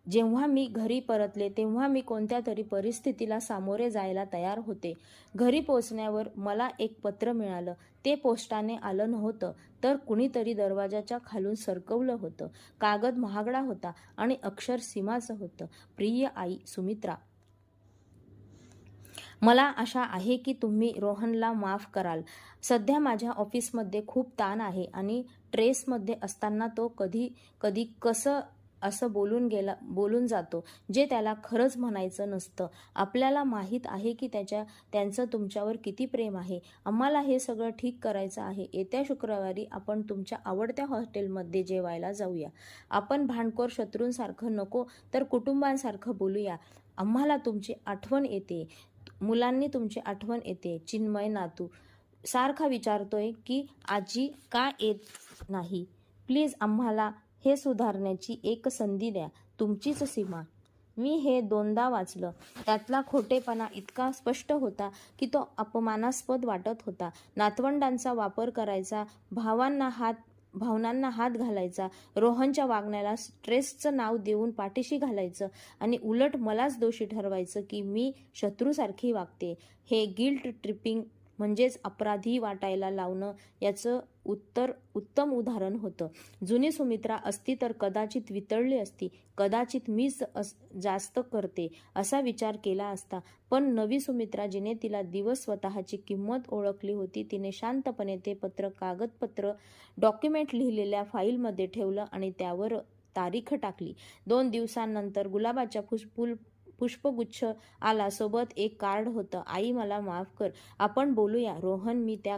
जेव्हा मी घरी परतले तेव्हा मी कोणत्या तरी परिस्थितीला सामोरे जायला तयार होते. घरी पोचण्यावर मला एक पत्र मिळालं. ते पोस्टाने आलं नव्हतं, तर कुणीतरी दरवाजाच्या खालून सरकवलं होतं. कागद महागडा होता आणि अक्षर सीमाचं होतं. प्रिय आई सुमित्रा, मला आशा आहे की तुम्ही रोहनला माफ कराल. सध्या माझ्या ऑफिसमध्ये खूप ताण आहे आणि ट्रेसमध्ये असताना तो कधी कधी कसं असं बोलून जातो, जे त्याला खरंच म्हणायचं नसतं. आपल्याला माहीत आहे की त्यांचं तुमच्यावर किती प्रेम आहे. आम्हाला हे सगळं ठीक करायचं आहे. येत्या शुक्रवारी आपण तुमच्या आवडत्या हॉटेलमध्ये जेवायला जाऊया. आपण भांडखोर शत्रूंसारखं नको, तर कुटुंबांसारखं बोलूया. आम्हाला तुमची आठवण येते. मुलांनी तुमची आठवण येते. चिन्मय नातू सारखा विचारतोय की आजी का येत नाही. प्लीज आम्हाला हे सुधारण्याची एक संधी द्या. तुमचीच सीमा. मी हे 2दा वाचलं. त्यातला खोटेपणा इतका स्पष्ट होता की तो अपमानास्पद वाटत होता. नातवंडांचा वापर करायचा, भावनांना हात घालायचा, रोहनच्या वागण्याला स्ट्रेसचं नाव देऊन पाठीशी घालायचं आणि उलट मलाच दोषी ठरवायचं की मी शत्रूसारखी वागते. हे गिल्ट ट्रिपिंग म्हणजेच अपराधी वाटायला लावणं याचं उत्तम उदाहरण होतं. जुनी सुमित्रा असती तर कदाचित वितळली असती. कदाचित मीच जास्त करते असा विचार केला असता. पण नवी सुमित्रा, जिने तिला दिवस स्वतःची किंमत ओळखली होती, तिने शांतपणे ते कागदपत्र डॉक्युमेंट लिहिलेल्या फाईलमध्ये ठेवलं आणि त्यावर तारीख टाकली. 2 दिवसांनंतर गुलाबाच्या पुष्पगुच्छ आला. सोबत एक कार्ड होतं. आई मला माफ कर, आपण बोलूया. रोहन. मी त्या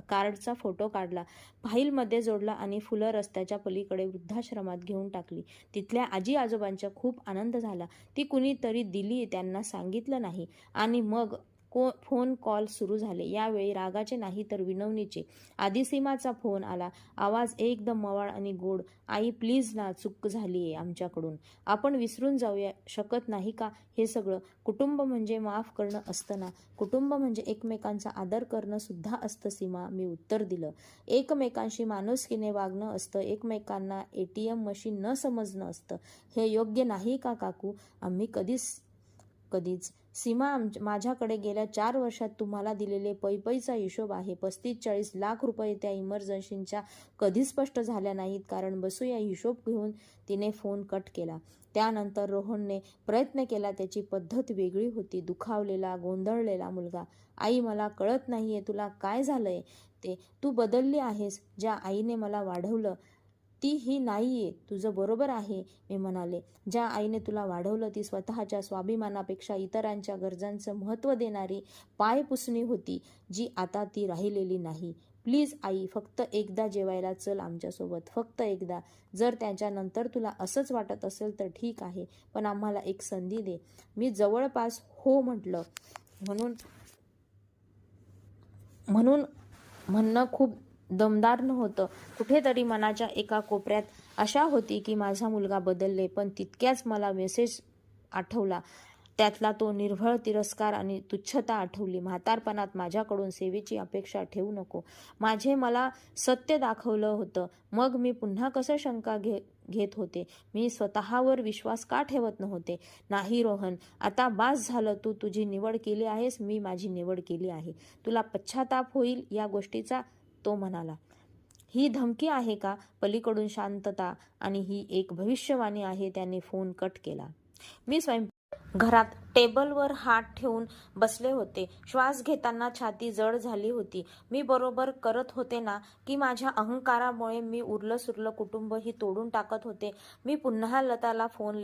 कार्डचा फोटो काढला, फाईलमध्ये जोडला आणि फुलं रस्त्याच्या पलीकडे वृद्धाश्रमात घेऊन टाकली. तिथल्या आजी आजोबांचा खूप आनंद झाला. ती कुणीतरी दिली, त्यांना सांगितलं नाही. आणि मग फोन कॉल सुरू झाले. यावेळी रागाचे नाही तर विनवणीचे. आधी सीमाचा फोन आला. आवाज एकदम मवाळ आणि गोड. आई प्लीज ना, चूक झालीये आमच्याकडून. आपण विसरून जाऊया शकत नाही का हे सगळं? कुटुंब म्हणजे माफ करणं असतं ना. कुटुंब म्हणजे एकमेकांचा आदर करणं सुद्धा असतं सीमा. मी उत्तर दिलं. एकमेकांशी माणुसकीने वागणं असतं. एकमेकांना ATM मशीन न समजणं असतं. हे योग्य नाही का काकू? आम्ही कधीच. सीमा, माझ्याकडे गेल्या 4 वर्षात तुम्हाला दिलेले पैचा हिशोब आहे. 35-40 लाख रुपये त्या इमर्जन्सीच्या कधी स्पष्ट झाल्या नाहीत. कारण बसूया हिशोब घेऊन. तिने फोन कट केला. त्यानंतर रोहनने प्रयत्न केला. त्याची पद्धत वेगळी होती. दुखावलेला, गोंधळलेला मुलगा. आई, मला कळत नाहीये तुला काय झालंय ते. तू बदलली आहेस. ज्या आईने मला वाढवलं ती ही नाहीये. तुझं बरोबर आहे, मी म्हणाले. ज्या आईने तुला वाढवलं ती स्वतःच्या स्वाभिमानापेक्षा इतरांच्या गरजांचं महत्त्व देणारी पायपुसणी होती, जी आता ती राहिलेली नाही. प्लीज आई, फक्त एकदा जेवायला चल आमच्यासोबत. फक्त एकदा. जर त्याच्यानंतर तुला असंच वाटत असेल तर ठीक आहे, पण आम्हाला एक संधी दे. मी जवळपास हो म्हटलं. म्हणून म्हणणं खूप दमदार नव्हतं. कुठेतरी मनाच्या एका कोपऱ्यात आशा होती की माझा मुलगा बदलले. पण तितक्याच मला मेसेज आठवला. त्यातला तो निर्भळ तिरस्कार आणि तुच्छता आठवली. म्हातारपणात माझ्याकडून सेवेची अपेक्षा ठेवू नको. मला सत्य दाखवलं होतं. मग मी पुन्हा कसं शंका घेत होते. मी स्वतःवर विश्वास का ठेवत नव्हते? नाही रोहन, आता बास झालं. तू तुझी निवड केली आहेस, मी माझी निवड केली आहे. तुला पश्चाताप होईल या गोष्टीचा, तो म्हणाला. ही धमकी आहे का? पलीकडून शांतता. आणि ही एक भविष्यवाणी आहे. त्याने फोन कट केला. मी घरात टेबलवर हात ठेवून बसले होते. श्वास घेताना छाती जड झाली होती. मी बरोबर करत होते ना? की माझ्या अहंकारामुळे मी उरलं-सुरलं कुटुंबही तोडून टाकत होते? मी पुन्हा लताला फोन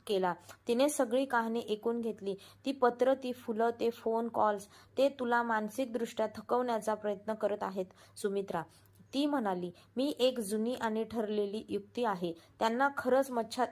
केला. तिने सगळी कहाणी ऐकून घेतली. ती पत्र, ती फुलं, ते फोन कॉल्स, ते तुला मानसिकदृष्ट्या थकवण्याचा प्रयत्न करत आहेत सुमित्रा, ती म्हणाली. मी एक जुनी आणि ठरलेली युक्ती आहे. त्यांना खरंच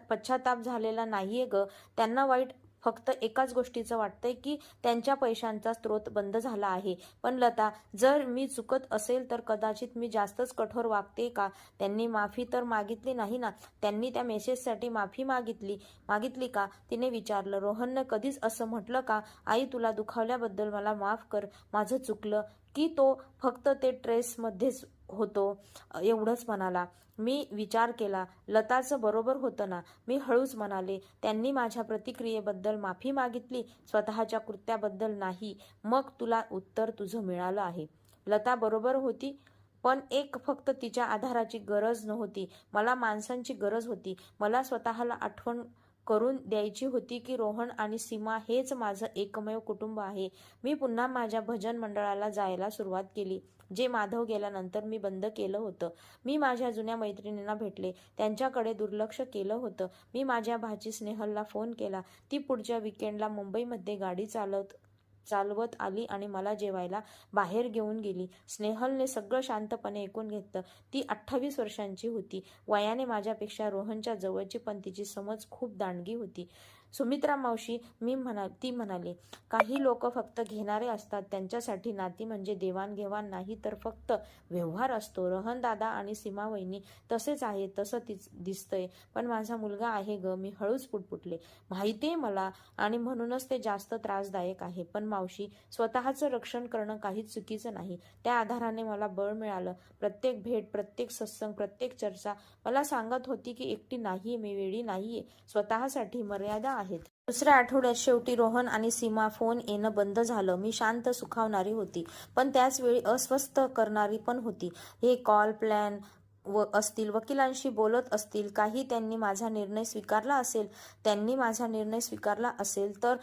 पश्चाताप झालेला नाहीये ग. त्यांना वाईट फक्त एकाच गोष्टीचं वाटतंय की त्यांच्या पैशांचा स्रोत बंद झाला आहे. पण लता, जर मी चुकत असेल तर कदाचित मी जास्तच कठोर वागते का? त्यांनी माफी तर मागितली नाही ना? त्यांनी त्या मेसेजसाठी माफी मागितली का? तिने विचारलं. रोहननं कधीच असं म्हटलं का? आई, तुला दुखावल्याबद्दल मला माफ कर. माझं चुकलं की तो फक्त ते ट्रेसमध्येच होतो एवढंच म्हणाला. मी विचार केला, लताचं बरोबर होतं ना. मी हळूच म्हणाले, त्यांनी माझ्या प्रतिक्रियेबद्दल माफी मागितली, स्वतःच्या कृत्याबद्दल नाही. मग तुला उत्तर तुझं मिळालं आहे. लता बरोबर होती, पण फक्त तिच्या आधाराची गरज नव्हती. मला माणसांची गरज होती. मला स्वतःला आठवण करून द्यायची होती की रोहन आणि सीमा हेच माझं एकमेव कुटुंब आहे. मी पुन्हा माझ्या भजन मंडळाला जायला सुरुवात केली, जे माधव गेल्यानंतर मी बंद केलं होतं. मी माझ्या जुन्या मैत्रिणींना भेटले, त्यांच्याकडे दुर्लक्ष केलं होतं. मी माझ्या भाची स्नेहलला फोन केला. ती पुढच्या विकेंडला मुंबईमध्ये गाडी चालवत आली आणि मला जेवायला बाहेर घेऊन गेली. स्नेहलने सगळं शांतपणे ऐकून घेतलं. ती 28 वर्षांची होती, वयाने माझ्यापेक्षा रोहनच्या जवळची, पण तिची समज खूप दांडगी होती. सुमित्रा मावशी, ती म्हणाली, काही लोक फक्त घेणारे असतात. त्यांच्यासाठी नाती म्हणजे देवाणघेवाण नाही, तर फक्त व्यवहार असतो. रोहन दादा आणि सीमा वहिनी तसेच आहे, तसं दिसतंय. पण माझा मुलगा आहे ग, मी हळूच पुटपुटले. माहितीये मला, आणि म्हणूनच ते जास्त त्रासदायक आहे. पण मावशी, स्वतःचं रक्षण करणं काहीच चुकीचं नाही. त्या आधाराने मला बळ मिळालं. प्रत्येक भेट, प्रत्येक सत्संग, प्रत्येक चर्चा मला सांगत होती की एकटी नाहीये, मी वेडी नाहीये. स्वतःसाठी मर्यादा आहेत. दुसऱ्या आठवड्यात शेवटी रोहन आणि सीमा फोन येणं बंद झालं. मी शांत, सुखावणारी होती, पण त्याच वेळी अस्वस्थ करणारी पण होती. हे कॉल प्लॅन असतील, वकिलांशी बोलत असतील, त्यांनी माझा निर्णय स्वीकारला असेल तर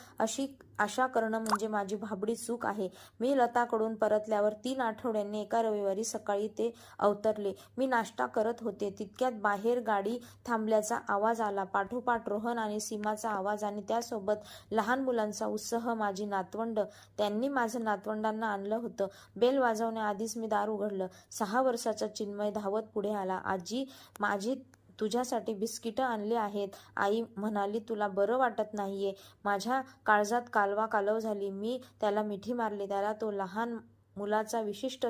आशा करणं म्हणजे माझी भाबडी चूक आहे. मी लताकडून परतल्यावर 3 आठवड्यांनी एका रविवारी सकाळी ते अवतरले. मी नाश्ता करत होते, तितक्यात बाहेर गाडी थांबल्याचा आवाज आला. पाठोपाठ रोहन आणि सीमाचा आवाज आणि त्यासोबत लहान मुलांचा उत्साह. माझी नातवंड, त्यांनी माझं नातवंडांना आणलं होतं. बेल वाजवण्याआधीच मी दार उघडलं. 6 वर्षाचा चिन्मय धावत पुढे आला. आजी, माझी तुझ्यासाठी बिस्किटं आणली आहेत. आई म्हणाली, तुला बरं वाटत नाहीये. माझ्या काळजात कालवा झाली. मी त्याला मिठी मारली. त्याला तो लहान मुलाचा विशिष्ट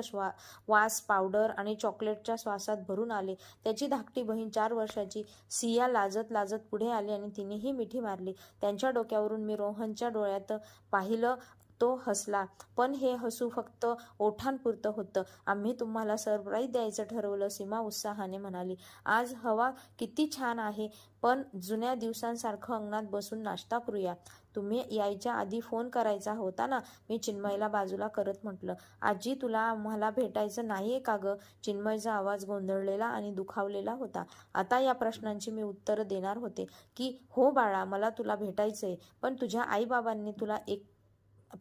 वास, पावडर आणि चॉकलेटच्या श्वासात भरून आले. त्याची धाकटी बहीण 4 वर्षाची सिया लाजत पुढे आली आणि तिनेही मिठी मारली. त्यांच्या डोक्यावरून मी रोहनच्या डोळ्यात पाहिलं. तो हसला, पण हे हसू फक्त ओठांपुरतं होतं. आम्ही तुम्हाला सरप्राईज द्यायचं ठरवलं, सीमा उत्साहाने म्हणाली. आज हवा किती छान आहे. पण जुन्या दिवसांसारखं अंगणात बसून नाश्ता करूया. तुम्ही यायच्या आधी फोन करायचा होता ना, मी चिन्मयला बाजूला करत म्हटलं. आजी, तुला मला भेटायचं नाहीये का ग? चिन्मयचा आवाज गोंधळलेला आणि दुखावलेला होता. आता या प्रश्नांची मी उत्तरं देणार होते की हो बाळा, मला तुला भेटायचंय, पण तुझ्या आईबाबांनी तुला एक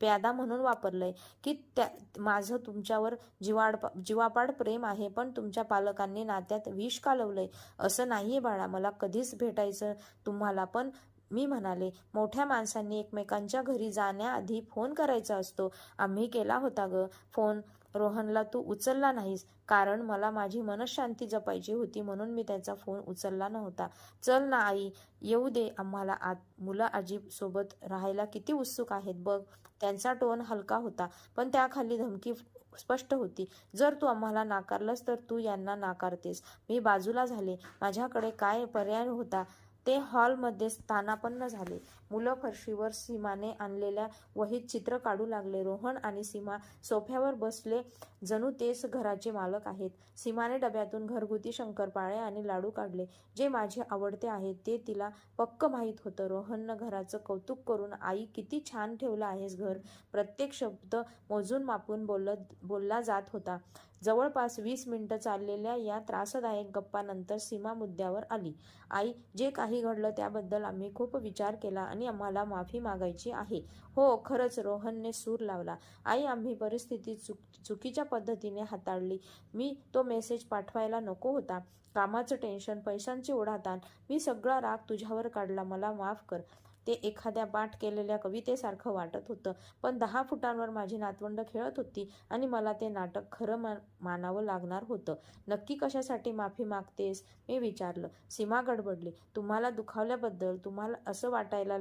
प्यादा म्हणून वापरलंय की माझं तुमच्यावर जीवापाड प्रेम आहे, पण तुमच्या पालकांनी नात्यात विष कालवलंय. असं नाहीये बाळा, मला कधीच भेटायचं तुम्हाला. पण मी म्हणाले, मोठ्या माणसांनी एकमेकांच्या घरी जाण्याआधी फोन करायचा असतो. आम्ही केला होता ग फोन. रोहनला तू उचलला नाहीस, कारण मला माझी मनशांती जपायची होती, म्हणून मी त्याचा फोन उचलला नव्हता. चल ना आई, येऊ दे आम्हाला आत. मुलं आजी सोबत राहायला किती उत्सुक आहेत बघ. त्यांचा टोन हलका होता, पण त्याखाली धमकी स्पष्ट होती. जर तू आम्हाला नाकारलंस तर तू यांना नाकारतेस. मी बाजूला झाले. माझ्याकडे काय पर्याय होता? ते हॉलमध्ये स्थानापन्न झाले. मुलं फरशीवर सीमाने आणलेल्या वहीत चित्र काढू लागले. रोहन आणि सीमा सोफ्यावर बसले, जणू तेच घराचे मालक आहेत. सीमाने डब्यातून घरगुती शंकरपाळे आणि लाडू काढले, जे माझे आवडते आहेत. ते तिला पक्क माहीत होतं. रोहननं घराचं कौतुक करून, आई, किती छान ठेवलं आहेस घर. प्रत्येक शब्द मोजून मापून बोलला जात होता. जवळपास 20 मिनिटं चाललेल्या या त्रासदायक गप्पानंतर सीमा मुद्द्यावर आली. आई, जे काही घडलं त्याबद्दल आम्ही खूप विचार केला आणि आम्हाला माफी मागायची आहे. हो, खरंच, रोहनने सूर लावला. आई, आम्ही परिस्थिती चुकीच्या पद्धतीने हाताळली. मी तो मेसेज पाठवायला नको होता. कामाचं टेन्शन, पैशांची ओढाताण, मी सगळा राग तुझ्यावर काढला. मला माफ कर. ते एखाद्या पाठ केलेल्या कवितेसारखं वाटत होतं, पण 10 फुटांवर माझी नातवंड खेळत होती आणि मला ते नाटक खरं मानावं लागणार होतं. नक्की कशासाठी माफी मागतेस? मी विचारलं. सीमा गडबडली. तुम्हाला दुखावल्याबद्दल. तुम्हाला असं वाटायला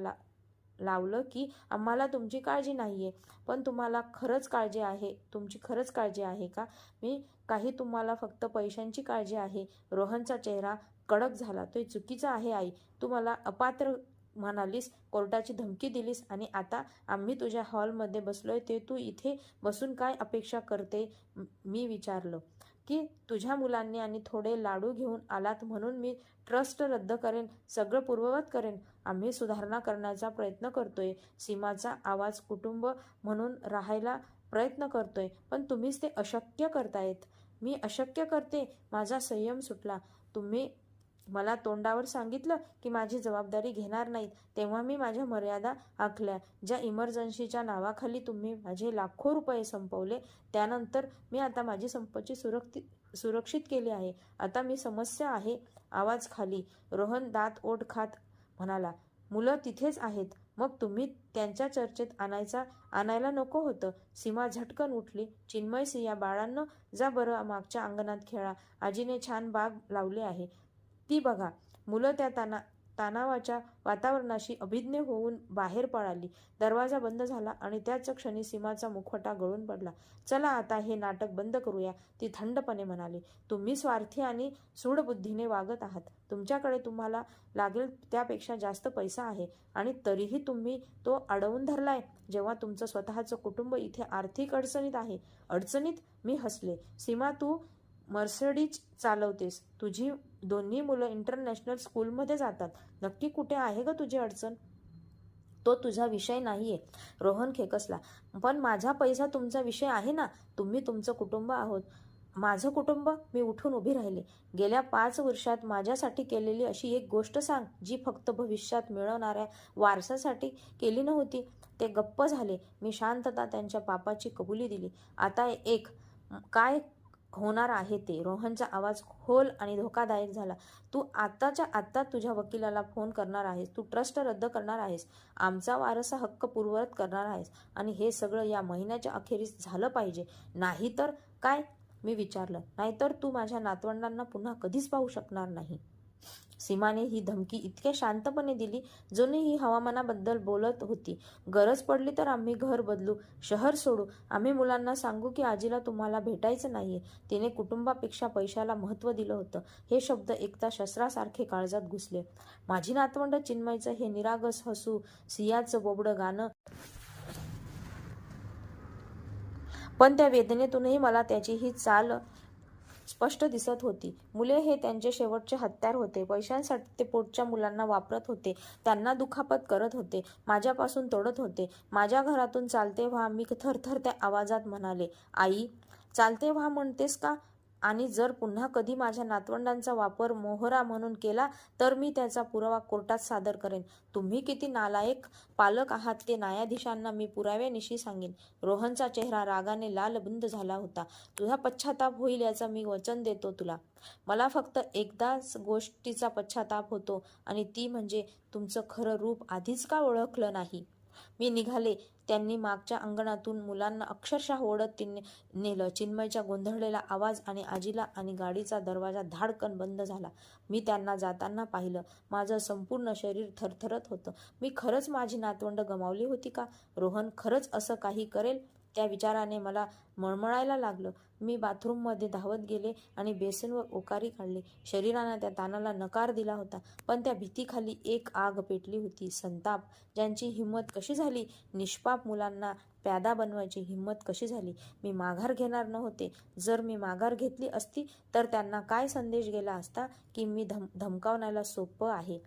लावलं की आम्हाला तुमची काळजी नाहीये. पण तुम्हाला खरंच काळजी आहे? तुमची खरंच काळजी आहे का? काही तुम्हाला फक्त पैशांची काळजी आहे? रोहनचा चेहरा कडक झाला. ते चुकीचं आहे आई. तू मला अपात्र म्हणालीस, कोर्टाची धमकी दिलीस, आणि आता आम्ही तुझ्या हॉलमध्ये बसलोय ते तू इथे बसून काय अपेक्षा करते? मी विचारलं. की तुझ्या मुलांनी आणि थोडे लाडू घेऊन आलात म्हणून मी ट्रस्ट रद्द करेन, सगळं पूर्ववत करेन. आम्ही सुधारणा करण्याचा प्रयत्न करतोय. सीमाचा आवाज कुटुंब म्हणून राहायला प्रयत्न करतोय, पण तुम्हीच ते अशक्य करतायत. मी अशक्य करते. माझा संयम सुटला. तुम्ही मला तोंडावर सांगितलं की माझी जबाबदारी घेणार नाहीत, तेव्हा मी माझ्या मर्यादा आखल्या. ज्या इमर्जन्सीच्या नावाखाली तुम्ही माझे लाखो रुपये संपवले, त्यानंतर मी आता माझी संपत्ती सुरक्षित केली आहे. आता मी समस्या आहे. आवाज खाली. रोहन दात ओठ खात म्हणाला, मुलं तिथेच आहेत. मग तुम्ही त्यांच्या चर्चेत आणायला नको होतं. सीमा झटकन उठली. चिन्मय सिया, बाळांनो जा बरं मागच्या अंगणात खेळा. आजीने छान बाग लावली आहे, ती बघा. मुलं त्या तणावाच्या वातावरणाशी अभिज्ञ होऊन बाहेर पळाली. दरवाजा बंद झाला आणि त्याच क्षणी सीमाचा मुखवटा गळून पडला. चला आता हे नाटक बंद करूया, ती थंडपणे म्हणाली. तुम्ही स्वार्थी आणि सूडबुद्धीने वागत आहात. तुमच्याकडे तुम्हाला लागेल त्यापेक्षा जास्त पैसा आहे आणि तरीही तुम्ही तो अडवून धरलाय. जेव्हा तुमचं स्वतःचं कुटुंब इथे आर्थिक अडचणीत आहे. अडचणीत? मी हसले. सीमा, तू मर्सिडीज चालवतेस. तुझी दोन्ही मुलं इंटरनॅशनल स्कूलमध्ये जातात. नक्की कुठे आहे ग तुझी अडचण? तो तुझा विषय नाहीये. रोहन खेकसला. पण माझा पैसा तुमचा विषय आहे ना. तुम्ही तुमचं कुटुंब आहोत. माझं कुटुंब? मी उठून उभी राहिले. गेल्या 5 वर्षात माझ्यासाठी केलेली अशी एक गोष्ट सांग, जी फक्त भविष्यात मिळवणाऱ्या वारसासाठी केली नव्हती. ते गप्प झाले. मी शांतता त्यांच्या पापाची कबुली दिली. आता एक काय होणार आहे ते. रोहनचा आवाज खोल आणि धोकादायक झाला. तू आत्ताच्या आत्ता तुझ्या वकिलाला फोन करणार आहेस. तू ट्रस्ट रद्द करणार आहेस. आमचा वारसा हक्क पूर्ववत करणार आहेस. आणि हे सगळं या महिन्याच्या अखेरीस झालं पाहिजे. नाहीतर काय? मी विचारलं. नाहीतर तू माझ्या नातवंडांना पुन्हा कधीच पाहू शकणार नाही. सीमाने ही धमकी इतक्या शांतपणे दिली जणू ही हवामानाबद्दल बोलत होती. गरज पडली तर आम्ही घर बदलू, शहर सोडू. आम्ही मुलांना सांगू की आजीला तुम्हाला भेटायचं नाहीये. तिने कुटुंबापेक्षा पैशाला महत्त्व दिलं होतं. हे शब्द एकदा शस्त्रासारखे काळजात घुसले. माझी नातवंड, चिन्मयचं हे निरागस हसू, सियाचं बोबडं गाणं, पण त्या वेदनेतूनही मला त्याची ही चाल स्पष्ट दिसत होती. मुले हे त्यांचे शेवटचे हत्यार होते. पैशांसाठी ते पोटच्या मुलांना वापरत होते, त्यांना दुखापत करत होते, माझ्यापासून तोडत होते. माझ्या घरातून चालते व्हा, मी थरथरत्या आवाजात म्हणाले. आई, चालते व्हा म्हणतेस का? आणि जर पुन्हा कधी माझ्या नातवंडांचा वापर मोहरा म्हणून केला तर मी त्याचा पुरावा कोर्टात सादर करेन. तुम्ही किती नालायक पालक आहात ते न्यायाधीशांना मी पुराव्यानिशी सांगेन. रोहनचा चेहरा रागाने लालबुंद झाला होता. तुझा पश्चाताप होईल याचं मी वचन देतो तुला. मला फक्त एकदाच गोष्टीचा पश्चाताप होतो आणि ती म्हणजे तुमचं खरं रूप आधीच का ओळखलं नाही. मी निघाले. त्यांनी मागच्या अंगणातून मुलांना अक्षरशः ओढत नेलं. चिन्मयचा गोंधळलेला आवाज आणि आजीला आणि गाडीचा दरवाजा धाडकन बंद झाला. मी त्यांना जाताना पाहिलं. माझं संपूर्ण शरीर थरथरत होतं. मी खरंच माझी नातवंड गमावली होती का? रोहन खरंच असं काही करेल? त्या विचाराने मला मळमळायला लागलं. मी बाथरूममध्ये धावत गेले आणि बेसिनवर ओकारी काढली. शरीरानं त्या ताणाला नकार दिला होता, पण त्या भीतीखाली एक आग पेटली होती. संताप. ज्यांची हिंमत कशी झाली? निष्पाप मुलांना प्यादा बनवायची हिंमत कशी झाली? मी माघार घेणार नव्हते. जर मी माघार घेतली असती तर त्यांना काय संदेश गेला असता की मी धमकावण्याला सोपं आहे,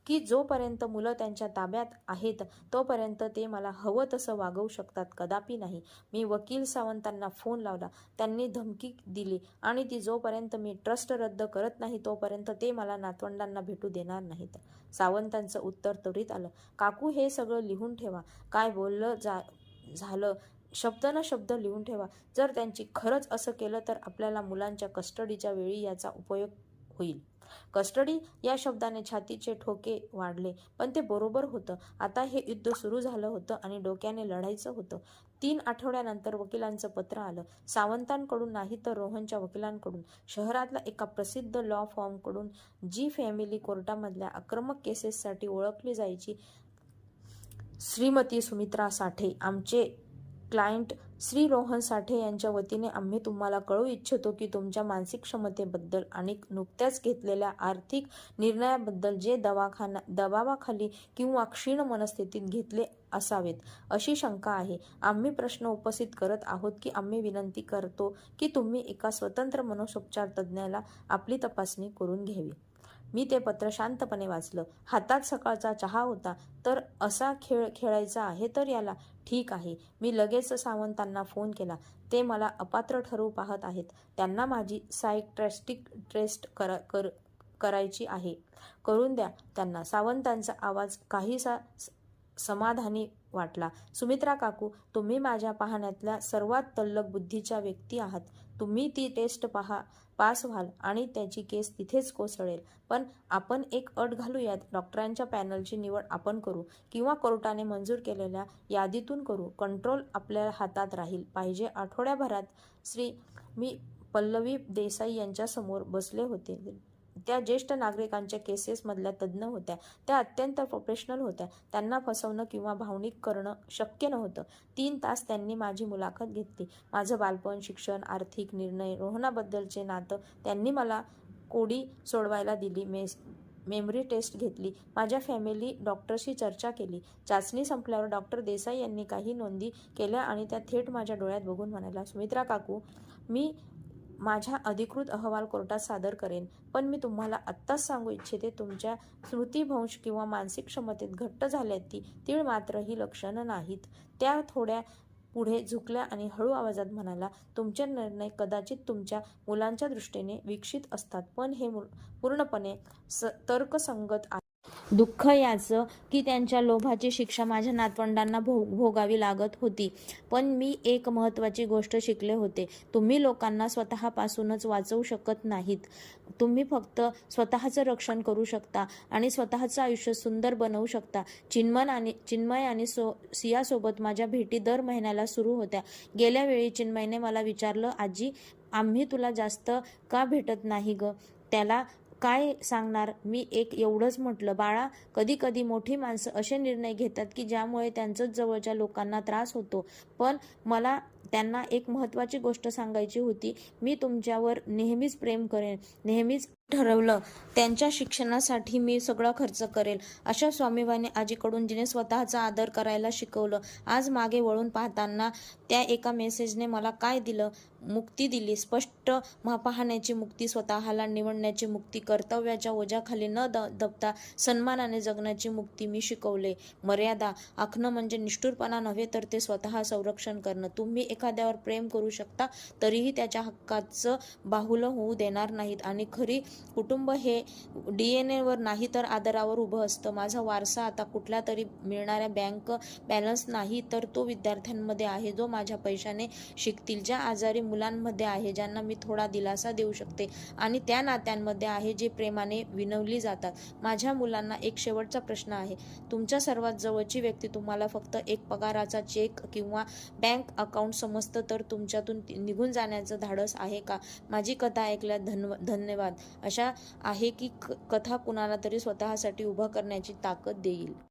की जोपर्यंत मुलं त्यांच्या ताब्यात आहेत तोपर्यंत ते मला हवं तसं वागवू शकतात. कदापि नाही. मी वकील सावंतांना फोन लावला. त्यांनी धमकी दिली आणि ती जोपर्यंत मी ट्रस्ट रद्द करत नाही तोपर्यंत ते मला नातवंडांना भेटू देणार नाहीत. सावंतांचं उत्तर त्वरित आलं. काकू, हे सगळं लिहून ठेवा. काय बोललं झालं शब्द न शब्द लिहून ठेवा. जर त्यांची खरंच असं केलं तर आपल्याला मुलांच्या कस्टडीच्या वेळी याचा उपयोग होईल. कस्टडी या शब्दाने छातीचे ठोके वाढले, पण ते बरोबर होतं. आता हे युद्ध सुरू झालं होतं आणि डोक्याने लढायचं होतं. 3 आठवड्यानंतर वकिलांचं पत्र आलं. सावंतांकडून नाही तर रोहनच्या वकिलांकडून. शहरातल्या एका प्रसिद्ध लॉ फर्मकडून, जी फॅमिली कोर्टामधल्या आक्रमक केसेससाठी ओळखली जायची. श्रीमती सुमित्रा साठे, आमचे क्लायंट श्री रोहन साठे यांच्या वतीने आम्ही तुम्हाला कळवू इच्छितो की तुमच्या मानसिक क्षमतेबद्दल आणि नुकत्याच घेतलेल्या आर्थिक निर्णयाबद्दल जे दबावाखाली किंवा क्षीण मनस्थितीत घेतले असावेत अशी शंका आहे. आम्ही प्रश्न उपस्थित करत आहोत की आम्ही विनंती करतो की तुम्ही एका स्वतंत्र मनसोपचार तज्ज्ञाला आपली तपासणी करून घ्यावी. मी ते पत्र शांतपणे वाचलं. हातात सकाळचा चहा होता. तर असा खेळ खेळायचा आहे तर याला. ठीक आहे. मी लगेच सावंतांना फोन केला. ते मला अपात्र ठरवू पाहत आहेत. त्यांना माझी सायकियाट्रिस्ट टेस्ट करायची आहे. करून द्या त्यांना. सावंतांचा आवाज काहीसा समाधानी वाटला. सुमित्रा काकू, तुम्ही माझ्या पाहण्यातल्या सर्वात तल्लख बुद्धीच्या व्यक्ती आहात. तुम्ही ती टेस्ट पास व्हाल आणि त्याची केस तिथेच कोसळेल. पण आपण एक अट घालूयात. डॉक्टरांच्या पॅनलची निवड आपण करू किंवा कोर्टाने मंजूर केलेल्या यादीतून करू. कंट्रोल आपल्या हातात राहील. पाहिजे आठवड्याभरात. मी पल्लवी देसाई यांच्यासमोर बसले होते. त्या ज्येष्ठ नागरिकांच्या केसेसमधल्या तज्ज्ञ होत्या. त्या अत्यंत प्रोफेशनल होत्या. त्यांना फसवणं किंवा भावनिक करणं शक्य नव्हतं. 3 तास त्यांनी माझी मुलाखत घेतली. माझं बालपण, शिक्षण, आर्थिक निर्णय, रोहनाबद्दलचे नातं. त्यांनी मला कोडी सोडवायला दिली. मेमरी टेस्ट घेतली. माझ्या फॅमिली डॉक्टरशी चर्चा केली. चाचणी संपल्यावर डॉक्टर देसाई यांनी काही नोंदी केल्या आणि त्या थेट माझ्या डोळ्यात बघून म्हणाल्या, सुमित्रा काकू, मी माझा अधिकृत अहवाल कोर्टात सादर करेन. पण मी तुम्हाला आत्ताच सांगू इच्छिते, तुमच्या स्मृतिभ्रंश किंवा मानसिक क्षमतेत घट्ट झाल्याची तीळ मात्र ही लक्षणं नाहीत. त्या थोड्या पुढे झुकल्या आणि हळू आवाजात म्हणाला, तुमचे निर्णय कदाचित तुमच्या मुलांच्या दृष्टीने विकसित असतात, पण हे पूर्णपणे तर्कसंगत आहे. दुःख याचं की त्यांच्या लोभाची शिक्षा माझ्या नातवंडांना भोगावी लागत होती. पण मी एक महत्त्वाची गोष्ट शिकले होते. तुम्ही लोकांना स्वतःपासूनच वाचवू शकत नाहीत. तुम्ही फक्त स्वतःचं रक्षण करू शकता आणि स्वतःचं आयुष्य सुंदर बनवू शकता. चिन्मय आणि सियासोबत माझ्या भेटी दर महिन्याला सुरू होत्या. गेल्या वेळी चिन्मयने मला विचारलं, आजी, आम्ही तुला जास्त का भेटत नाही ग? त्याला काय सांगणार? मी एवढंच म्हटलं, बाळा, कधी कधी मोठी माणसं असे निर्णय घेतात की ज्यामुळे त्यांच्याच जवळच्या लोकांना त्रास होतो. पण मला त्यांना एक महत्त्वाची गोष्ट सांगायची होती. मी तुमच्यावर नेहमीच प्रेम करेन. नेहमीच ठरवलं. त्यांच्या शिक्षणासाठी मी सगळा खर्च करेल. अशा स्वामीवानी आजीकडून जिने स्वतःचा आदर करायला शिकवलं. आज मागे वळून पाहताना त्या एका मेसेजने मला काय दिलं? मुक्ती दिली. स्पष्ट पाहण्याची मुक्ती, स्वतःला निवडण्याची मुक्ती, कर्तव्याच्या ओझ्याखाली न दबता सन्मानाने जगण्याची मुक्ती मी शिकवले. मर्यादा आखणं म्हणजे निष्ठुरपणा नव्हे, तर ते स्वतः संरक्षण करणं. तुम्ही एखाद्यावर प्रेम करू शकता, तरीही त्याच्या हक्काचं बाहुलं होऊ देणार नाहीत. आणि खरी कुटुंब हे DNA वर नाही तर आदरावर उभं असतं. माझा वारसा आता कुठल्या तरी मिळणाऱ्या बँक बॅलन्स नाही, तर तो विद्यार्थ्यांमध्ये आहे, जो माझ्या पैशाने शिकतील, ज्या आजारी मुलांमध्ये आहे, ज्यांना मी थोडा दिलासा देऊ शकते, आणि त्या नात्यांमध्ये आहे जे प्रेमाने विनवली जातात. माझ्या मुलांना एक शेवटचा प्रश्न आहे. तुमच्या सर्वात जवळची व्यक्ती तुम्हाला फक्त एक पगाराचा चेक किंवा बँक अकाउंट समजतं, तर तुमच्यातून निघून जाण्याचं धाडस आहे का? माझी कथा ऐकल्यास धन्यवाद. अशा आहे की कथा कुणाला तरी स्वतःसाठी उभं करण्याची ताकद देईल.